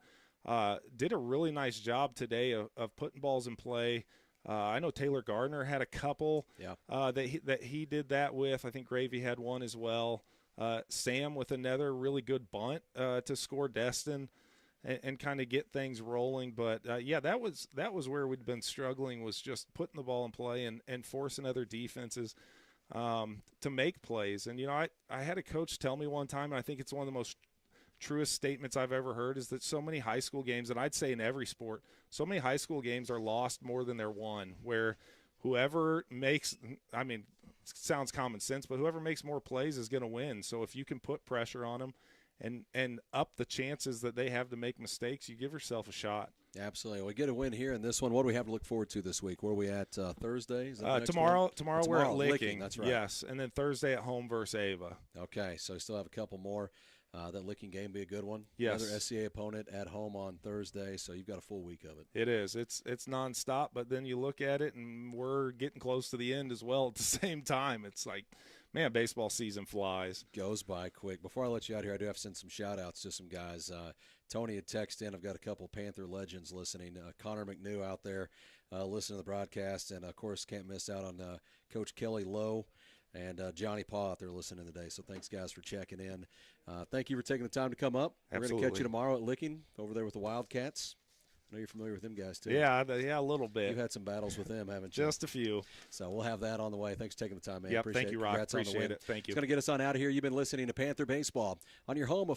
did a really nice job today of putting balls in play. I know Taylor Gardner had a couple that he did that with. I think Gravy had one as well. Sam with another really good bunt to score Destin and kind of get things rolling. But that was where we'd been struggling, was just putting the ball in play and forcing other defenses to make plays. And I had a coach tell me one time, and I think it's one of the most truest statements I've ever heard, is that so many high school games, and I'd say in every sport, so many high school games are lost more than they're won, where whoever makes, I mean, it sounds common sense, but whoever makes more plays is going to win. So if you can put pressure on them and up the chances that they have to make mistakes, you give yourself a shot. Absolutely. We get a win here in this one. What do we have to look forward to this week? Where are we at Thursday? Is that the next tomorrow one? we're at Licking. That's right. Yes, and then Thursday at home versus Ava. Okay, so we still have a couple more. That Licking game be a good one. Yes. Another SCA opponent at home on Thursday, so you've got a full week of it. It is. It's nonstop, but then you look at it, and we're getting close to the end as well at the same time. It's like, man, baseball season flies. Goes by quick. Before I let you out here, I do have to send some shout-outs to some guys. Tony had texted in. I've got a couple Panther legends listening. Connor McNew out there listening to the broadcast, and, of course, can't miss out on Coach Kelly Lowe and Johnny Paw out there listening today. So thanks, guys, for checking in. Thank you for taking the time to come up. We're going to catch you tomorrow at Licking over there with the Wildcats. I know you're familiar with them guys, too. Yeah, a little bit. You've had some battles with them, haven't you? Just a few. So we'll have that on the way. Thanks for taking the time, man. Yep, thank you, Rock. Congrats on the Appreciate win. it. Thank you. It's going to get us on out of here. You've been listening to Panther Baseball on your home of